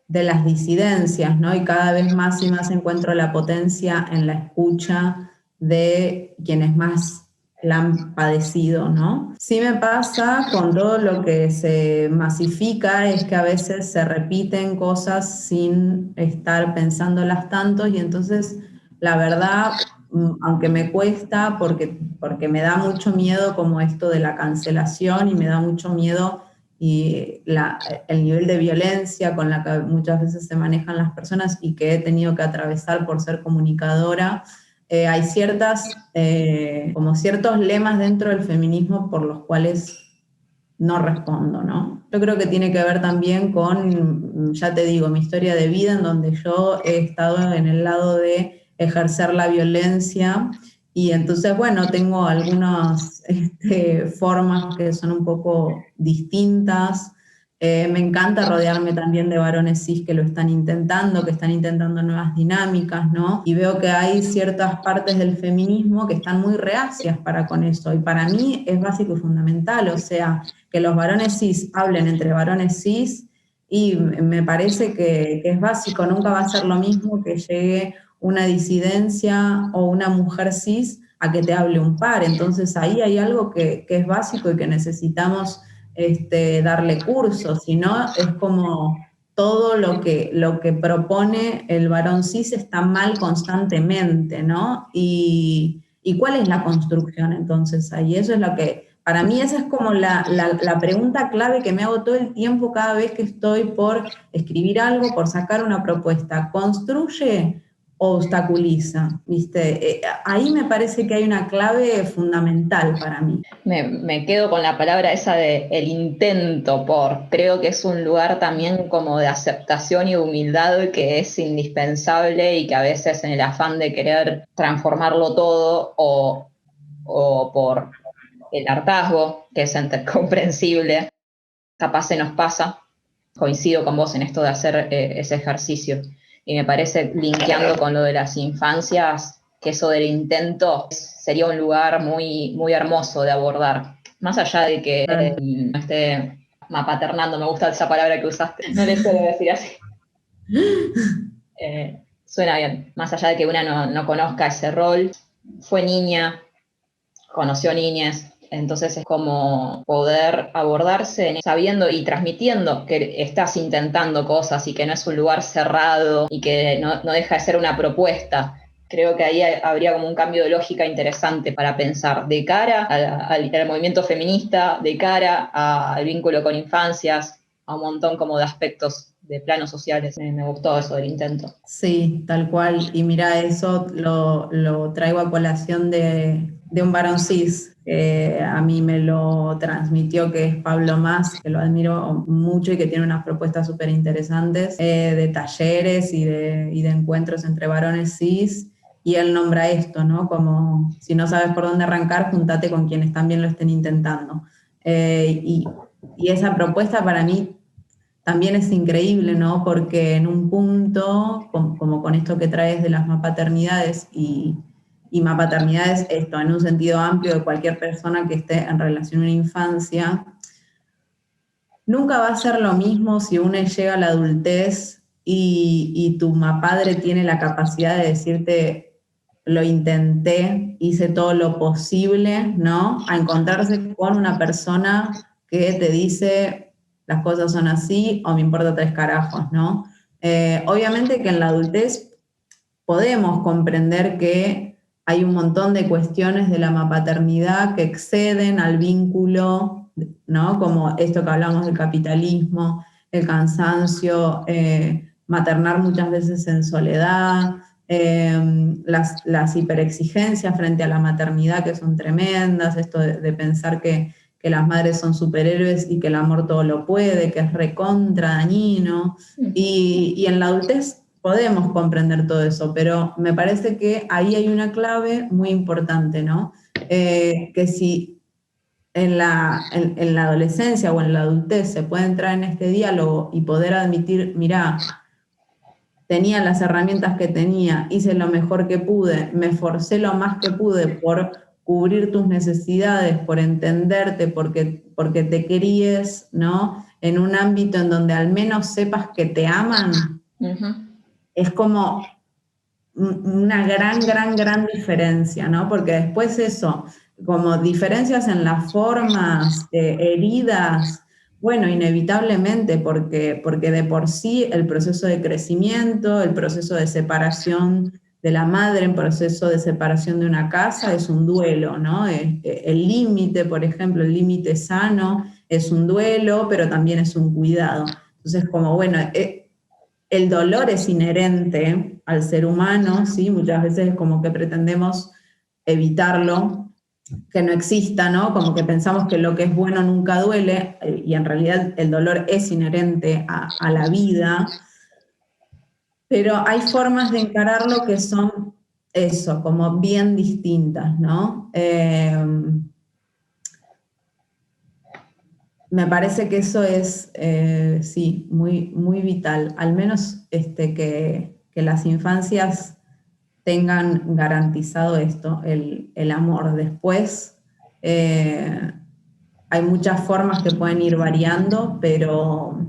las disidencias, ¿no? Y cada vez más y más encuentro la potencia en la escucha de quienes más la han padecido, ¿no? Sí me pasa con todo lo que se masifica, es que a veces se repiten cosas sin estar pensándolas tanto, y entonces la verdad, aunque me cuesta, porque me da mucho miedo como esto de la cancelación, y me da mucho miedo y el nivel de violencia con la que muchas veces se manejan las personas y que he tenido que atravesar por ser comunicadora, hay como ciertos lemas dentro del feminismo por los cuales no respondo, ¿no? Yo creo que tiene que ver también con, ya te digo, mi historia de vida, en donde yo he estado en el lado de ejercer la violencia, y entonces, bueno, tengo algunas formas que son un poco distintas. Me encanta rodearme también de varones cis que están intentando nuevas dinámicas, ¿no? Y veo que hay ciertas partes del feminismo que están muy reacias para con eso, y para mí es básico y fundamental, o sea, que los varones cis hablen entre varones cis, y me parece que es básico. Nunca va a ser lo mismo que llegue una disidencia o una mujer cis a que te hable un par. Entonces ahí hay algo que es básico y que necesitamos darle curso, si no es como todo lo que propone el varón cis está mal constantemente, ¿no? ¿Y cuál es la construcción entonces ahí? Eso es lo que, para mí esa es como la pregunta clave que me hago todo el tiempo cada vez que estoy por escribir algo, por sacar una propuesta. ¿Construye o obstaculiza? ¿Viste? Ahí me parece que hay una clave fundamental para mí. Me quedo con la palabra esa de el intento por. Creo que es un lugar también como de aceptación y humildad que es indispensable, y que a veces en el afán de querer transformarlo todo o por el hartazgo, que es comprensible, capaz se nos pasa. Coincido con vos en esto de hacer ese ejercicio. Y me parece, linkeando con lo de las infancias, que eso del intento sería un lugar muy, muy hermoso de abordar. Más allá de que no esté mapaternando, me gusta esa palabra que usaste, no le suelo decir así. Suena bien. Más allá de que una no conozca ese rol, fue niña, conoció niñas, Entonces es como poder abordarse sabiendo y transmitiendo que estás intentando cosas y que no es un lugar cerrado y que no deja de ser una propuesta. Creo que ahí habría como un cambio de lógica interesante para pensar de cara al movimiento feminista, de cara al vínculo con infancias, a un montón como de aspectos de planos sociales. Me gustó eso del intento. Sí, tal cual. Y mira, eso lo traigo a colación de un varón cis, que a mí me lo transmitió, que es Pablo Mas, que lo admiro mucho y que tiene unas propuestas súper interesantes de talleres y de encuentros entre varones cis. Y él nombra esto, ¿no? Como si no sabes por dónde arrancar, juntate con quienes también lo estén intentando. Y esa propuesta para mí también es increíble, ¿no? Porque en un punto, como con esto que traes de las mapaternidades y mapaternidades, esto en un sentido amplio de cualquier persona que esté en relación a una infancia, nunca va a ser lo mismo si uno llega a la adultez y tu mapadre tiene la capacidad de decirte, lo intenté, hice todo lo posible, ¿no? A encontrarse con una persona que te dice, las cosas son así o me importa tres carajos, ¿no? Obviamente que en la adultez podemos comprender que hay un montón de cuestiones de la mapaternidad que exceden al vínculo, ¿no? Como esto que hablamos del capitalismo, el cansancio, maternar muchas veces en soledad, las hiperexigencias frente a la maternidad que son tremendas, esto de pensar que las madres son superhéroes y que el amor todo lo puede, que es recontra dañino, y en la adultez podemos comprender todo eso, pero me parece que ahí hay una clave muy importante, ¿no? Que si en la adolescencia o en la adultez se puede entrar en este diálogo y poder admitir, mirá, tenía las herramientas que tenía, hice lo mejor que pude, me esforcé lo más que pude por cubrir tus necesidades, por entenderte, porque te querías, ¿no? En un ámbito en donde al menos sepas que te aman, es como una gran diferencia, ¿no? Porque después eso, como diferencias en las formas, heridas, bueno, inevitablemente, porque de por sí el proceso de crecimiento, el proceso de separación de la madre, el proceso de separación de una casa es un duelo, ¿no? El límite, por ejemplo, el límite sano es un duelo, pero también es un cuidado. Entonces, como bueno, el dolor es inherente al ser humano, ¿sí? Muchas veces es como que pretendemos evitarlo, que no exista, ¿no? Como que pensamos que lo que es bueno nunca duele, y en realidad el dolor es inherente a la vida, pero hay formas de encararlo que son eso, como bien distintas, ¿no? Me parece que eso es, sí, muy vital, al menos que las infancias tengan garantizado esto, el amor. Después hay muchas formas que pueden ir variando, pero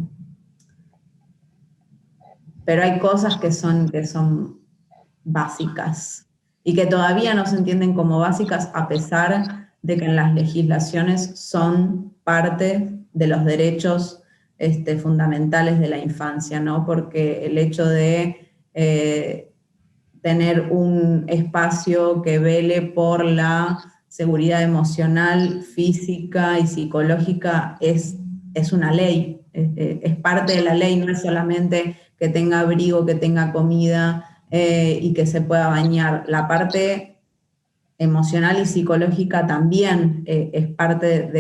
hay cosas que son básicas y que todavía no se entienden como básicas a pesar de que en las legislaciones son parte de los derechos fundamentales de la infancia, ¿no? Porque el hecho de tener un espacio que vele por la seguridad emocional, física y psicológica es una ley, es parte de la ley, no es solamente que tenga abrigo, que tenga comida y que se pueda bañar. La parte emocional y psicológica también es parte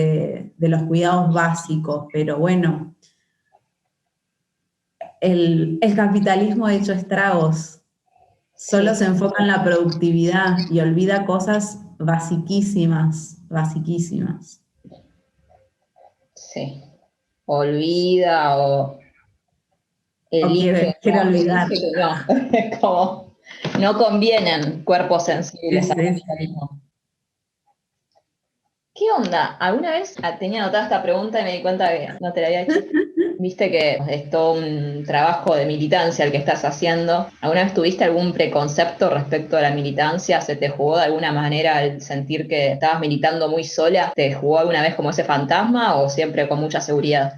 de los cuidados básicos, pero bueno, el capitalismo ha hecho estragos. Solo se enfoca en la productividad y olvida cosas basiquísimas. Sí. Olvida o quiere olvidar. no. Como no convienen cuerpos sensibles al capitalismo. ¿Qué onda? ¿Alguna vez tenía anotada esta pregunta y me di cuenta que no te la había hecho? Viste que es todo un trabajo de militancia el que estás haciendo. ¿Alguna vez tuviste algún preconcepto respecto a la militancia? ¿Se te jugó de alguna manera el sentir que estabas militando muy sola? ¿Te jugó alguna vez como ese fantasma o siempre con mucha seguridad?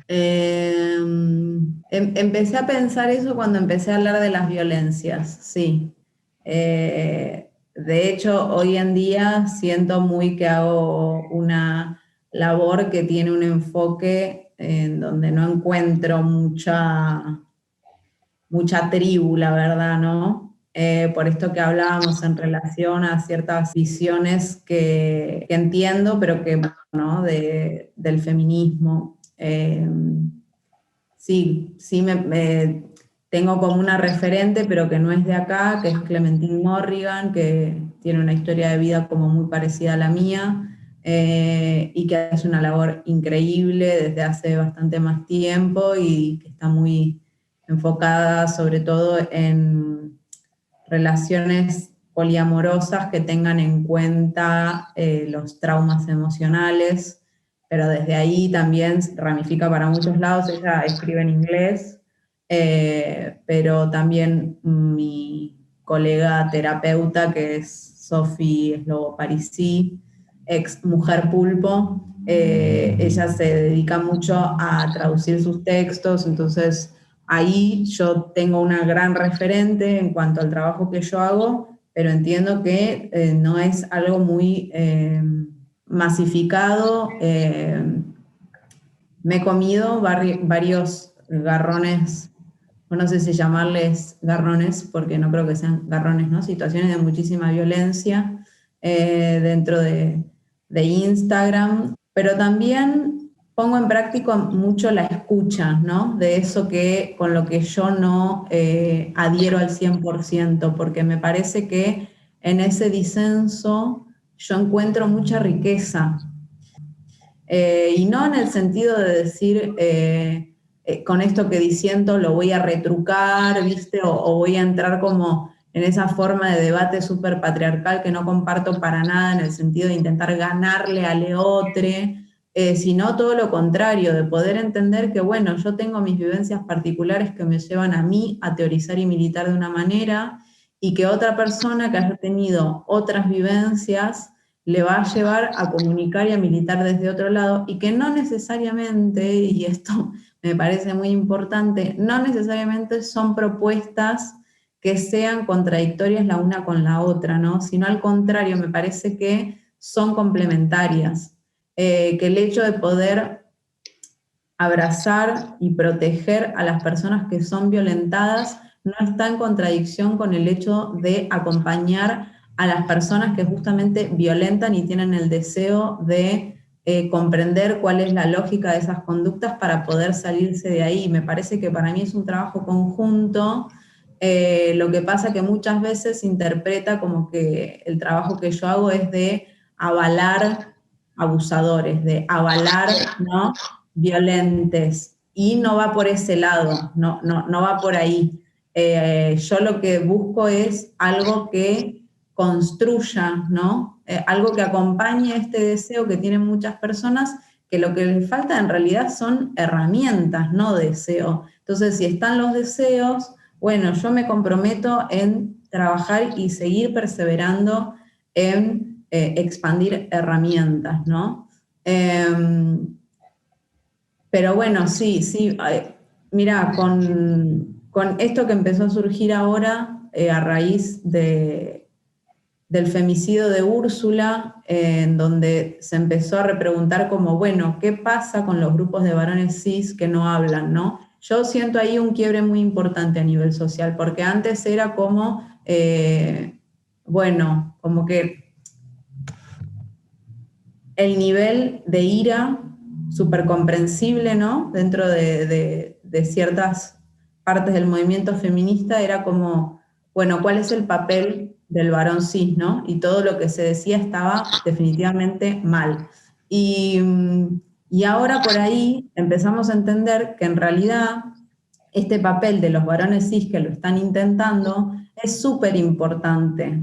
Empecé a pensar eso cuando empecé a hablar de las violencias, sí. De hecho, hoy en día siento muy que hago una labor que tiene un enfoque en donde no encuentro mucha tribu, la verdad, ¿no? Por esto que hablábamos en relación a ciertas visiones que entiendo, pero que, ¿no? Del feminismo. Sí, tengo como una referente, pero que no es de acá, que es Clementine Morrigan, que tiene una historia de vida como muy parecida a la mía, y que hace una labor increíble desde hace bastante más tiempo y que está muy enfocada sobre todo en relaciones poliamorosas que tengan en cuenta los traumas emocionales, pero desde ahí también ramifica para muchos lados. Ella escribe en inglés, pero también mi colega terapeuta, que es Sophie Slovo-Parisi, ex Mujer Pulpo, ella se dedica mucho a traducir sus textos, entonces ahí yo tengo una gran referente en cuanto al trabajo que yo hago, pero entiendo que no es algo muy masificado. Me he comido varios garrones, no sé si llamarles garrones, porque no creo que sean garrones, ¿no? Situaciones de muchísima violencia dentro de Instagram, pero también pongo en práctica mucho la escucha, ¿no? De eso con lo que yo no adhiero al 100%, porque me parece que en ese disenso yo encuentro mucha riqueza. Y no en el sentido de decir, con esto que diciendo lo voy a retrucar, ¿viste? O voy a entrar como en esa forma de debate súper patriarcal que no comparto para nada, en el sentido de intentar ganarle a leotre, sino todo lo contrario, de poder entender que, bueno, yo tengo mis vivencias particulares que me llevan a mí a teorizar y militar de una manera, y que otra persona que haya tenido otras vivencias le va a llevar a comunicar y a militar desde otro lado, y que no necesariamente, y esto me parece muy importante, no necesariamente son propuestas que sean contradictorias la una con la otra, ¿no? Sino al contrario, me parece que son complementarias, que el hecho de poder abrazar y proteger a las personas que son violentadas no está en contradicción con el hecho de acompañar a las personas que justamente violentan y tienen el deseo de comprender cuál es la lógica de esas conductas para poder salirse de ahí. Me parece que para mí es un trabajo conjunto. Lo que pasa que muchas veces se interpreta como que el trabajo que yo hago es de avalar abusadores, de avalar, ¿no?, violentes, y no va por ese lado, no va por ahí. Yo lo que busco es algo que construya, ¿no? Algo que acompañe este deseo que tienen muchas personas, que lo que les falta en realidad son herramientas, no deseo. Entonces, si están los deseos, bueno, yo me comprometo en trabajar y seguir perseverando en expandir herramientas, ¿no? Pero bueno, sí, mira, con esto que empezó a surgir ahora a raíz del femicidio de Úrsula, en donde se empezó a repreguntar como, bueno, ¿qué pasa con los grupos de varones cis que no hablan, no? Yo siento ahí un quiebre muy importante a nivel social, porque antes era como, bueno, como que el nivel de ira súper comprensible, ¿no?, dentro de ciertas partes del movimiento feminista, era como, bueno, ¿cuál es el papel del varón cis, ¿no? Y todo lo que se decía estaba definitivamente mal. Y ahora por ahí empezamos a entender que en realidad este papel de los varones cis que lo están intentando es súper importante.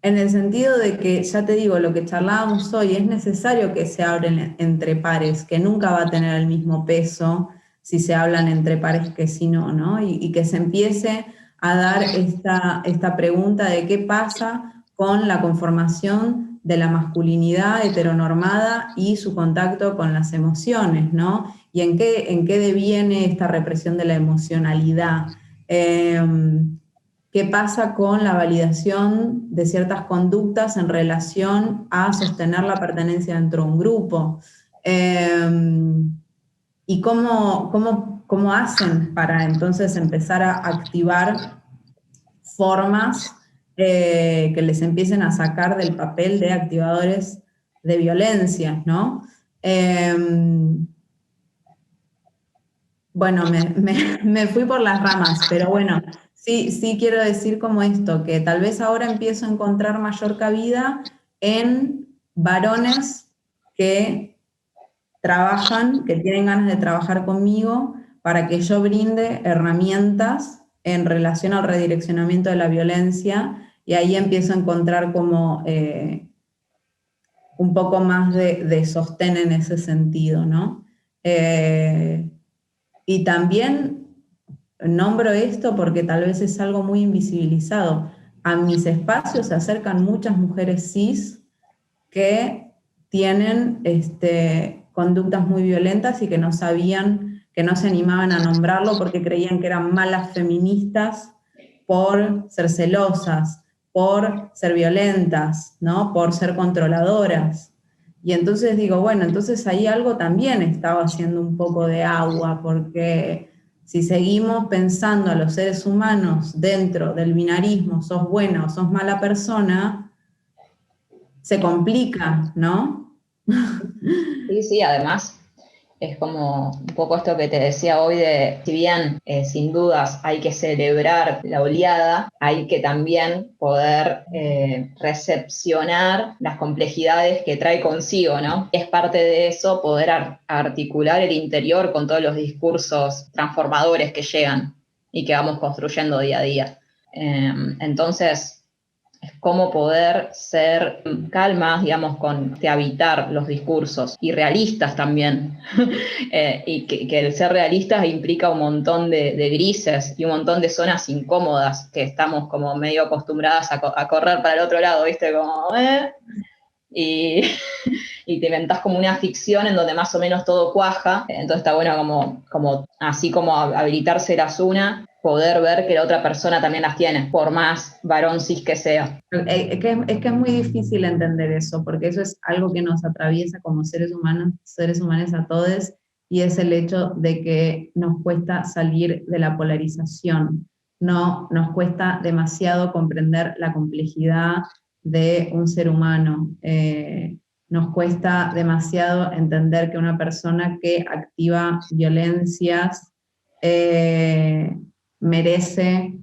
En el sentido de que, ya te digo, lo que charlábamos hoy, es necesario que se hablen entre pares, que nunca va a tener el mismo peso si se hablan entre pares que si no, ¿no? Y que se empiece a dar esta pregunta de qué pasa con la conformación de la masculinidad heteronormada y su contacto con las emociones, ¿no? Y en qué deviene esta represión de la emocionalidad. ¿Qué pasa con la validación de ciertas conductas en relación a sostener la pertenencia dentro de un grupo? ¿Y cómo hacen para entonces empezar a activar formas que les empiecen a sacar del papel de activadores de violencia, ¿no? Bueno, me fui por las ramas, pero bueno, sí quiero decir como esto, que tal vez ahora empiezo a encontrar mayor cabida en varones que trabajan, que tienen ganas de trabajar conmigo para que yo brinde herramientas en relación al redireccionamiento de la violencia, y ahí empiezo a encontrar como un poco más de sostén en ese sentido, ¿no? Y también nombro esto porque tal vez es algo muy invisibilizado. A mis espacios se acercan muchas mujeres cis que tienen conductas muy violentas y que no sabían, que no se animaban a nombrarlo porque creían que eran malas feministas por ser celosas, por ser violentas, ¿no? Por ser controladoras. Y entonces digo, bueno, entonces ahí algo también estaba haciendo un poco de agua, porque si seguimos pensando a los seres humanos dentro del binarismo, sos buena o sos mala persona, se complica, ¿no? Sí, además es como un poco esto que te decía hoy de, si bien sin dudas hay que celebrar la oleada, hay que también poder recepcionar las complejidades que trae consigo, ¿no? Es parte de eso poder articular el interior con todos los discursos transformadores que llegan y que vamos construyendo día a día. Entonces, es cómo poder ser calmas, digamos, de habitar los discursos y realistas también. Y que el ser realistas implica un montón de grises y un montón de zonas incómodas que estamos como medio acostumbradas a correr para el otro lado, ¿viste? Como, y te inventás como una ficción en donde más o menos todo cuaja. Entonces está bueno como así como habilitarse las una, poder ver que la otra persona también las tiene, por más varón cis que sea. Es que es muy difícil entender eso, porque eso es algo que nos atraviesa como seres humanos a todos, y es el hecho de que nos cuesta salir de la polarización. No, nos cuesta demasiado comprender la complejidad de un ser humano. Nos cuesta demasiado entender que una persona que activa violencias merece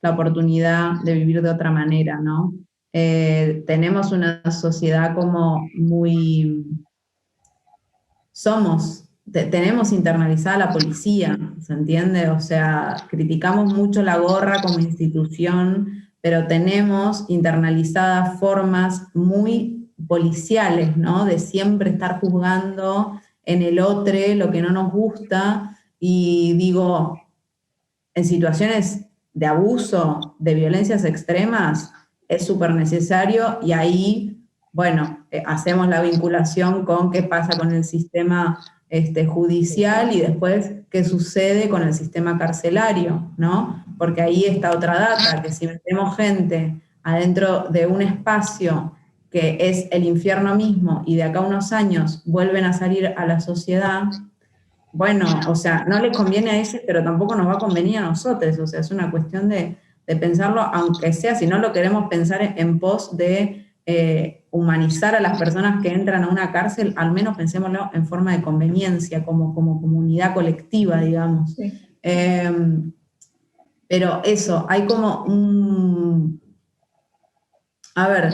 la oportunidad de vivir de otra manera, ¿no? Tenemos una sociedad como muy... tenemos internalizada la policía, ¿se entiende? O sea, criticamos mucho la gorra como institución, pero tenemos internalizadas formas muy policiales, ¿no? De siempre estar juzgando en el otro lo que no nos gusta, y digo, en situaciones de abuso, de violencias extremas, es súper necesario, y ahí, bueno, hacemos la vinculación con qué pasa con el sistema judicial y después qué sucede con el sistema carcelario, ¿no? Porque ahí está otra data, que si metemos gente adentro de un espacio que es el infierno mismo y de acá a unos años vuelven a salir a la sociedad, bueno, o sea, no le conviene a ese, pero tampoco nos va a convenir a nosotros. O sea, es una cuestión de pensarlo, aunque sea, si no lo queremos pensar en pos de humanizar a las personas que entran a una cárcel, al menos pensémoslo en forma de conveniencia, como comunidad colectiva, digamos. Sí. Pero eso, hay como un... A ver,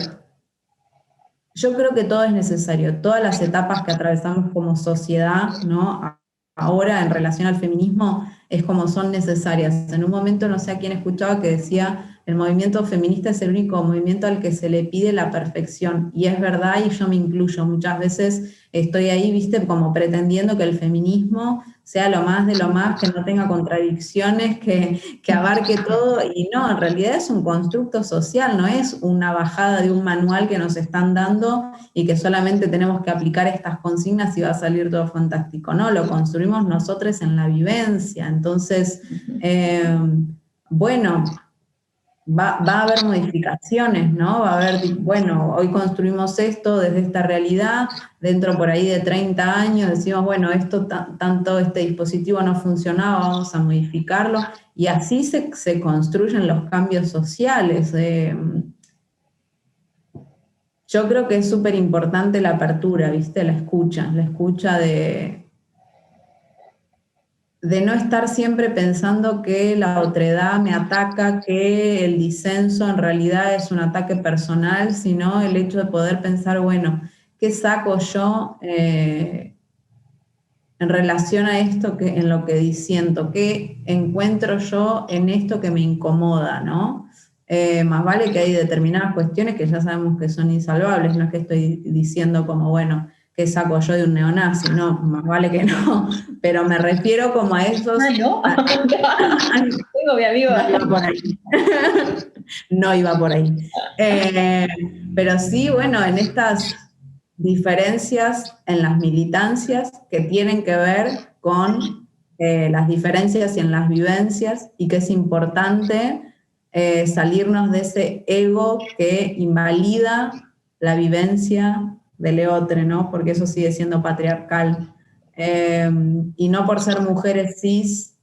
yo creo que todo es necesario, todas las etapas que atravesamos como sociedad, ¿no? Ahora en relación al feminismo es como son necesarias. En un momento no sé a quién escuchaba que decía, el movimiento feminista es el único movimiento al que se le pide la perfección. Y es verdad, y yo me incluyo, muchas veces estoy ahí, viste, como pretendiendo que el feminismo sea lo más de lo más, que no tenga contradicciones, que abarque todo, y no, en realidad es un constructo social, no es una bajada de un manual que nos están dando y que solamente tenemos que aplicar estas consignas y va a salir todo fantástico, no, lo construimos nosotros en la vivencia. Entonces, bueno, va a haber modificaciones, ¿no? Va a haber, bueno, hoy construimos esto desde esta realidad, dentro por ahí de 30 años decimos, bueno, esto tanto este dispositivo no funcionaba, vamos a modificarlo, y así se construyen los cambios sociales. Yo creo que es súper importante la apertura, ¿viste? La escucha de no estar siempre pensando que la otredad me ataca, que el disenso en realidad es un ataque personal, sino el hecho de poder pensar, bueno, ¿qué saco yo en relación a esto en lo que disiento? ¿Qué encuentro yo en esto que me incomoda, ¿no? Más vale que hay determinadas cuestiones que ya sabemos que son insalvables, no es que estoy diciendo como, bueno, ¿qué saco yo de un neonazi? No, más vale que no, pero me refiero como a esos... ¿No? Tengo mi amigo. No iba por ahí. No iba por ahí. Pero sí, bueno, en estas diferencias, en las militancias que tienen que ver con las diferencias y en las vivencias, y que es importante salirnos de ese ego que invalida la vivencia del otro, ¿no? Porque eso sigue siendo patriarcal. Y no por ser mujeres cis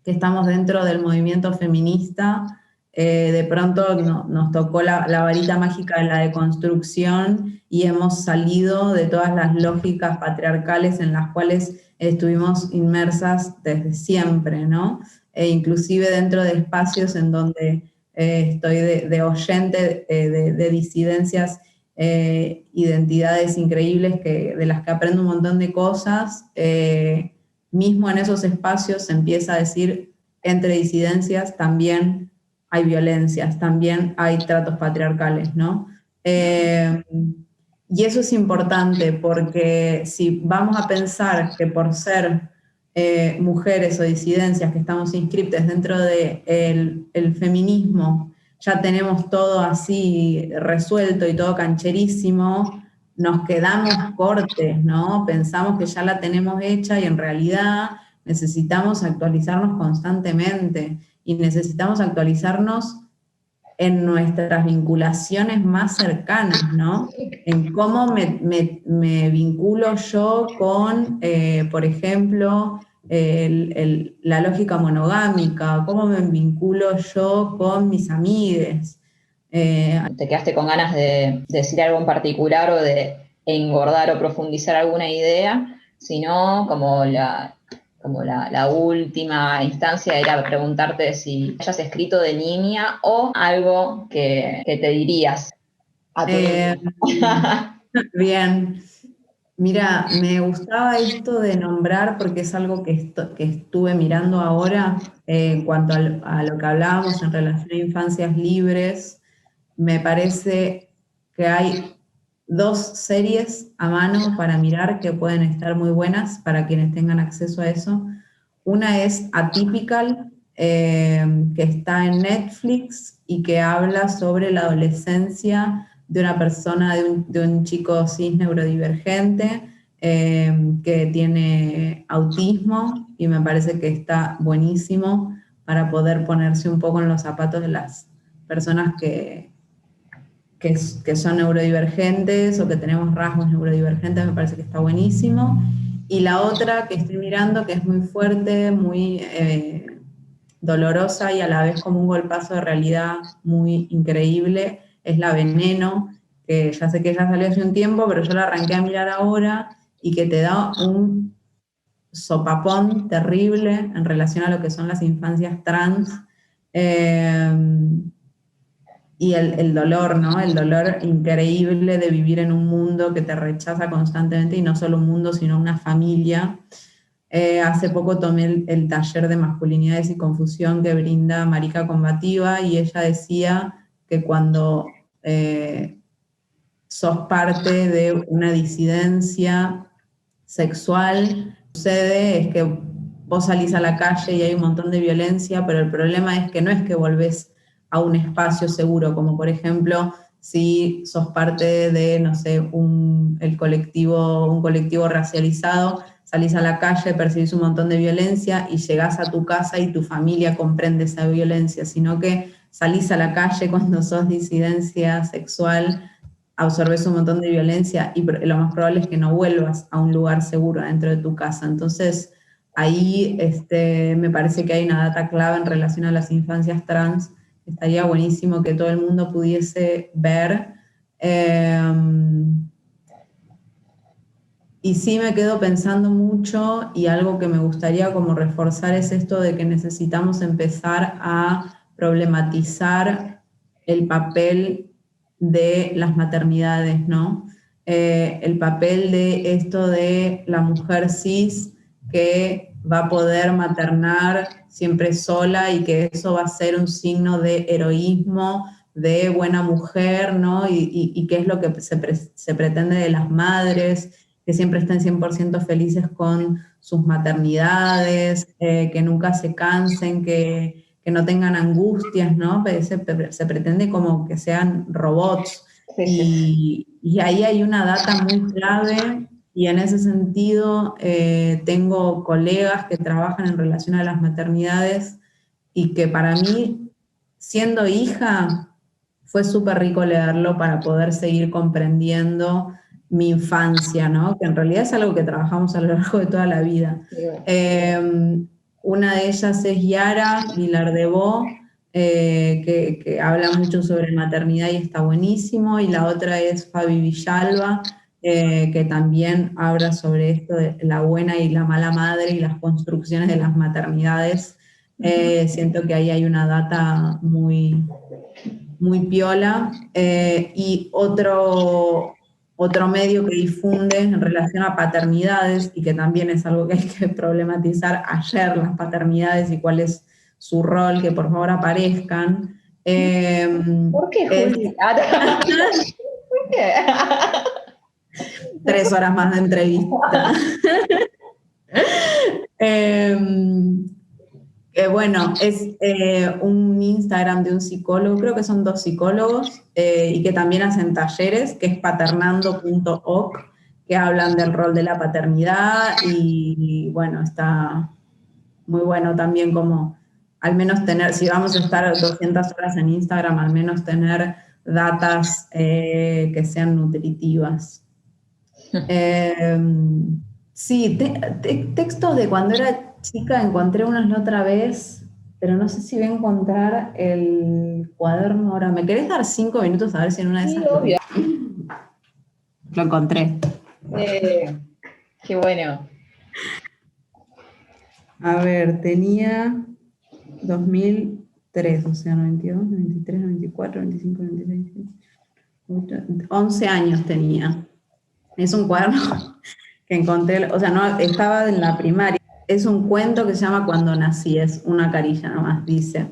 que estamos dentro del movimiento feminista, de pronto nos tocó la varita mágica de la deconstrucción y hemos salido de todas las lógicas patriarcales en las cuales estuvimos inmersas desde siempre, ¿no? Inclusive dentro de espacios en donde estoy de oyente de disidencias, identidades increíbles de las que aprendo un montón de cosas, mismo en esos espacios se empieza a decir, entre disidencias también hay violencias, también hay tratos patriarcales, ¿no? Y eso es importante porque si vamos a pensar que por ser mujeres o disidencias que estamos inscriptas dentro del feminismo, ya tenemos todo así resuelto y todo cancherísimo, nos quedamos cortes, ¿no? Pensamos que ya la tenemos hecha y en realidad necesitamos actualizarnos constantemente y necesitamos actualizarnos en nuestras vinculaciones más cercanas, ¿no? En cómo me vinculo yo con, por ejemplo, la lógica monogámica, cómo me vinculo yo con mis amigues. ¿Te quedaste con ganas de decir algo en particular o de engordar o profundizar alguna idea? Sino como la última instancia era preguntarte si hayas escrito de niña o algo que te dirías a tu Bien. Mira, me gustaba esto de nombrar porque es algo que estuve mirando ahora en cuanto a lo que hablábamos en relación a infancias libres. Me parece que hay 2 series a mano para mirar que pueden estar muy buenas para quienes tengan acceso a eso. Una es Atypical, que está en Netflix y que habla sobre la adolescencia de una persona, de un chico cis neurodivergente que tiene autismo, y me parece que está buenísimo para poder ponerse un poco en los zapatos de las personas que son neurodivergentes o que tenemos rasgos neurodivergentes. Me parece que está buenísimo. Y la otra que estoy mirando, que es muy fuerte, muy dolorosa y a la vez como un golpazo de realidad muy increíble, es La Veneno, que ya sé que ya salió hace un tiempo, pero yo la arranqué a mirar ahora, y que te da un sopapón terrible en relación a lo que son las infancias trans. Y el dolor, ¿no? El dolor increíble de vivir en un mundo que te rechaza constantemente, y no solo un mundo, sino una familia. Hace poco tomé el taller de masculinidades y confusión que brinda Marica Combativa, y ella decía que cuando sos parte de una disidencia sexual, sucede es que vos salís a la calle y hay un montón de violencia, pero el problema es que no es que volvés a un espacio seguro, como por ejemplo si sos parte de, no sé, un colectivo racializado, salís a la calle, percibís un montón de violencia y llegás a tu casa y tu familia comprende esa violencia, sino que salís a la calle cuando sos disidencia sexual, absorbes un montón de violencia y lo más probable es que no vuelvas a un lugar seguro dentro de tu casa. Entonces, ahí me parece que hay una data clave en relación a las infancias trans. Estaría buenísimo que todo el mundo pudiese ver. Y sí me quedo pensando mucho, y algo que me gustaría como reforzar es esto de que necesitamos empezar a problematizar el papel de las maternidades, ¿no? El papel de esto de la mujer cis que va a poder maternar siempre sola y que eso va a ser un signo de heroísmo, de buena mujer, ¿no? Y qué es lo que se pretende de las madres, que siempre estén 100% felices con sus maternidades, que nunca se cansen, que no tengan angustias, ¿no? Se pretende como que sean robots. Y ahí hay una data muy clave, y en ese sentido tengo colegas que trabajan en relación a las maternidades y que para mí, siendo hija, fue súper rico leerlo para poder seguir comprendiendo mi infancia, ¿no? Que en realidad es algo que trabajamos a lo largo de toda la vida. Una de ellas es Yara Vilardebó, que habla mucho sobre maternidad y está buenísimo, y la otra es Fabi Villalba, que también habla sobre esto de la buena y la mala madre y las construcciones de las maternidades. Siento que ahí hay una data muy, muy piola. Y otro medio que difunde en relación a paternidades, y que también es algo que hay que problematizar ayer, las paternidades y cuál es su rol, que por favor aparezcan. ¿Por qué, Juli? ¿Por qué? 3 horas más de entrevista. Bueno, es un Instagram de un psicólogo, creo que son 2 psicólogos, y que también hacen talleres, que es paternando.org, que hablan del rol de la paternidad, y bueno, está muy bueno también como al menos tener, si vamos a estar 200 horas en Instagram, al menos tener datas que sean nutritivas. Sí, textos de cuando era chica, encontré unos la otra vez, pero no sé si voy a encontrar el cuaderno ahora. ¿Me querés dar 5 minutos a ver si en una de esas obvio. Lo encontré? Qué bueno. A ver, tenía 2003, o sea, 92, 93, 94, 95, 96, 11 años tenía. Es un cuaderno que encontré, o sea, no, estaba en la primaria. Es un cuento que se llama Cuando nací, es una carilla nomás, dice: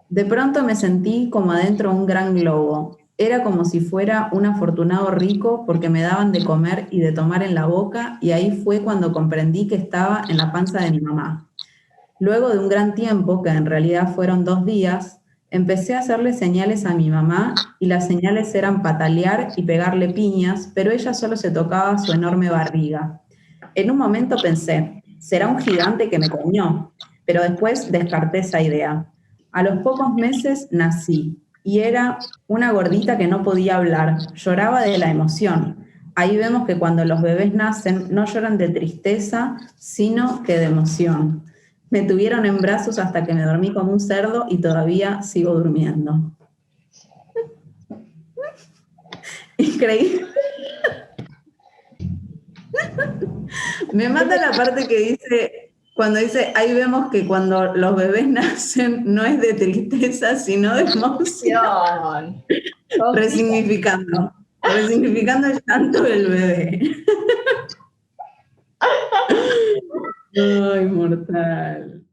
de pronto me sentí como adentro de un gran globo. Era como si fuera un afortunado rico porque me daban de comer y de tomar en la boca, y ahí fue cuando comprendí que estaba en la panza de mi mamá. Luego de un gran tiempo, que en realidad fueron 2 días, empecé a hacerle señales a mi mamá, y las señales eran patalear y pegarle piñas, pero ella solo se tocaba su enorme barriga. En un momento pensé, será un gigante que me comió, pero después descarté esa idea. A los pocos meses nací, y era una gordita que no podía hablar, lloraba de la emoción. Ahí vemos que cuando los bebés nacen no lloran de tristeza, sino que de emoción. Me tuvieron en brazos hasta que me dormí como un cerdo y todavía sigo durmiendo. Increíble. Me mata la parte que dice, cuando dice, ahí vemos que cuando los bebés nacen no es de tristeza, sino de emoción. Resignificando el llanto del bebé. Ay, mortal.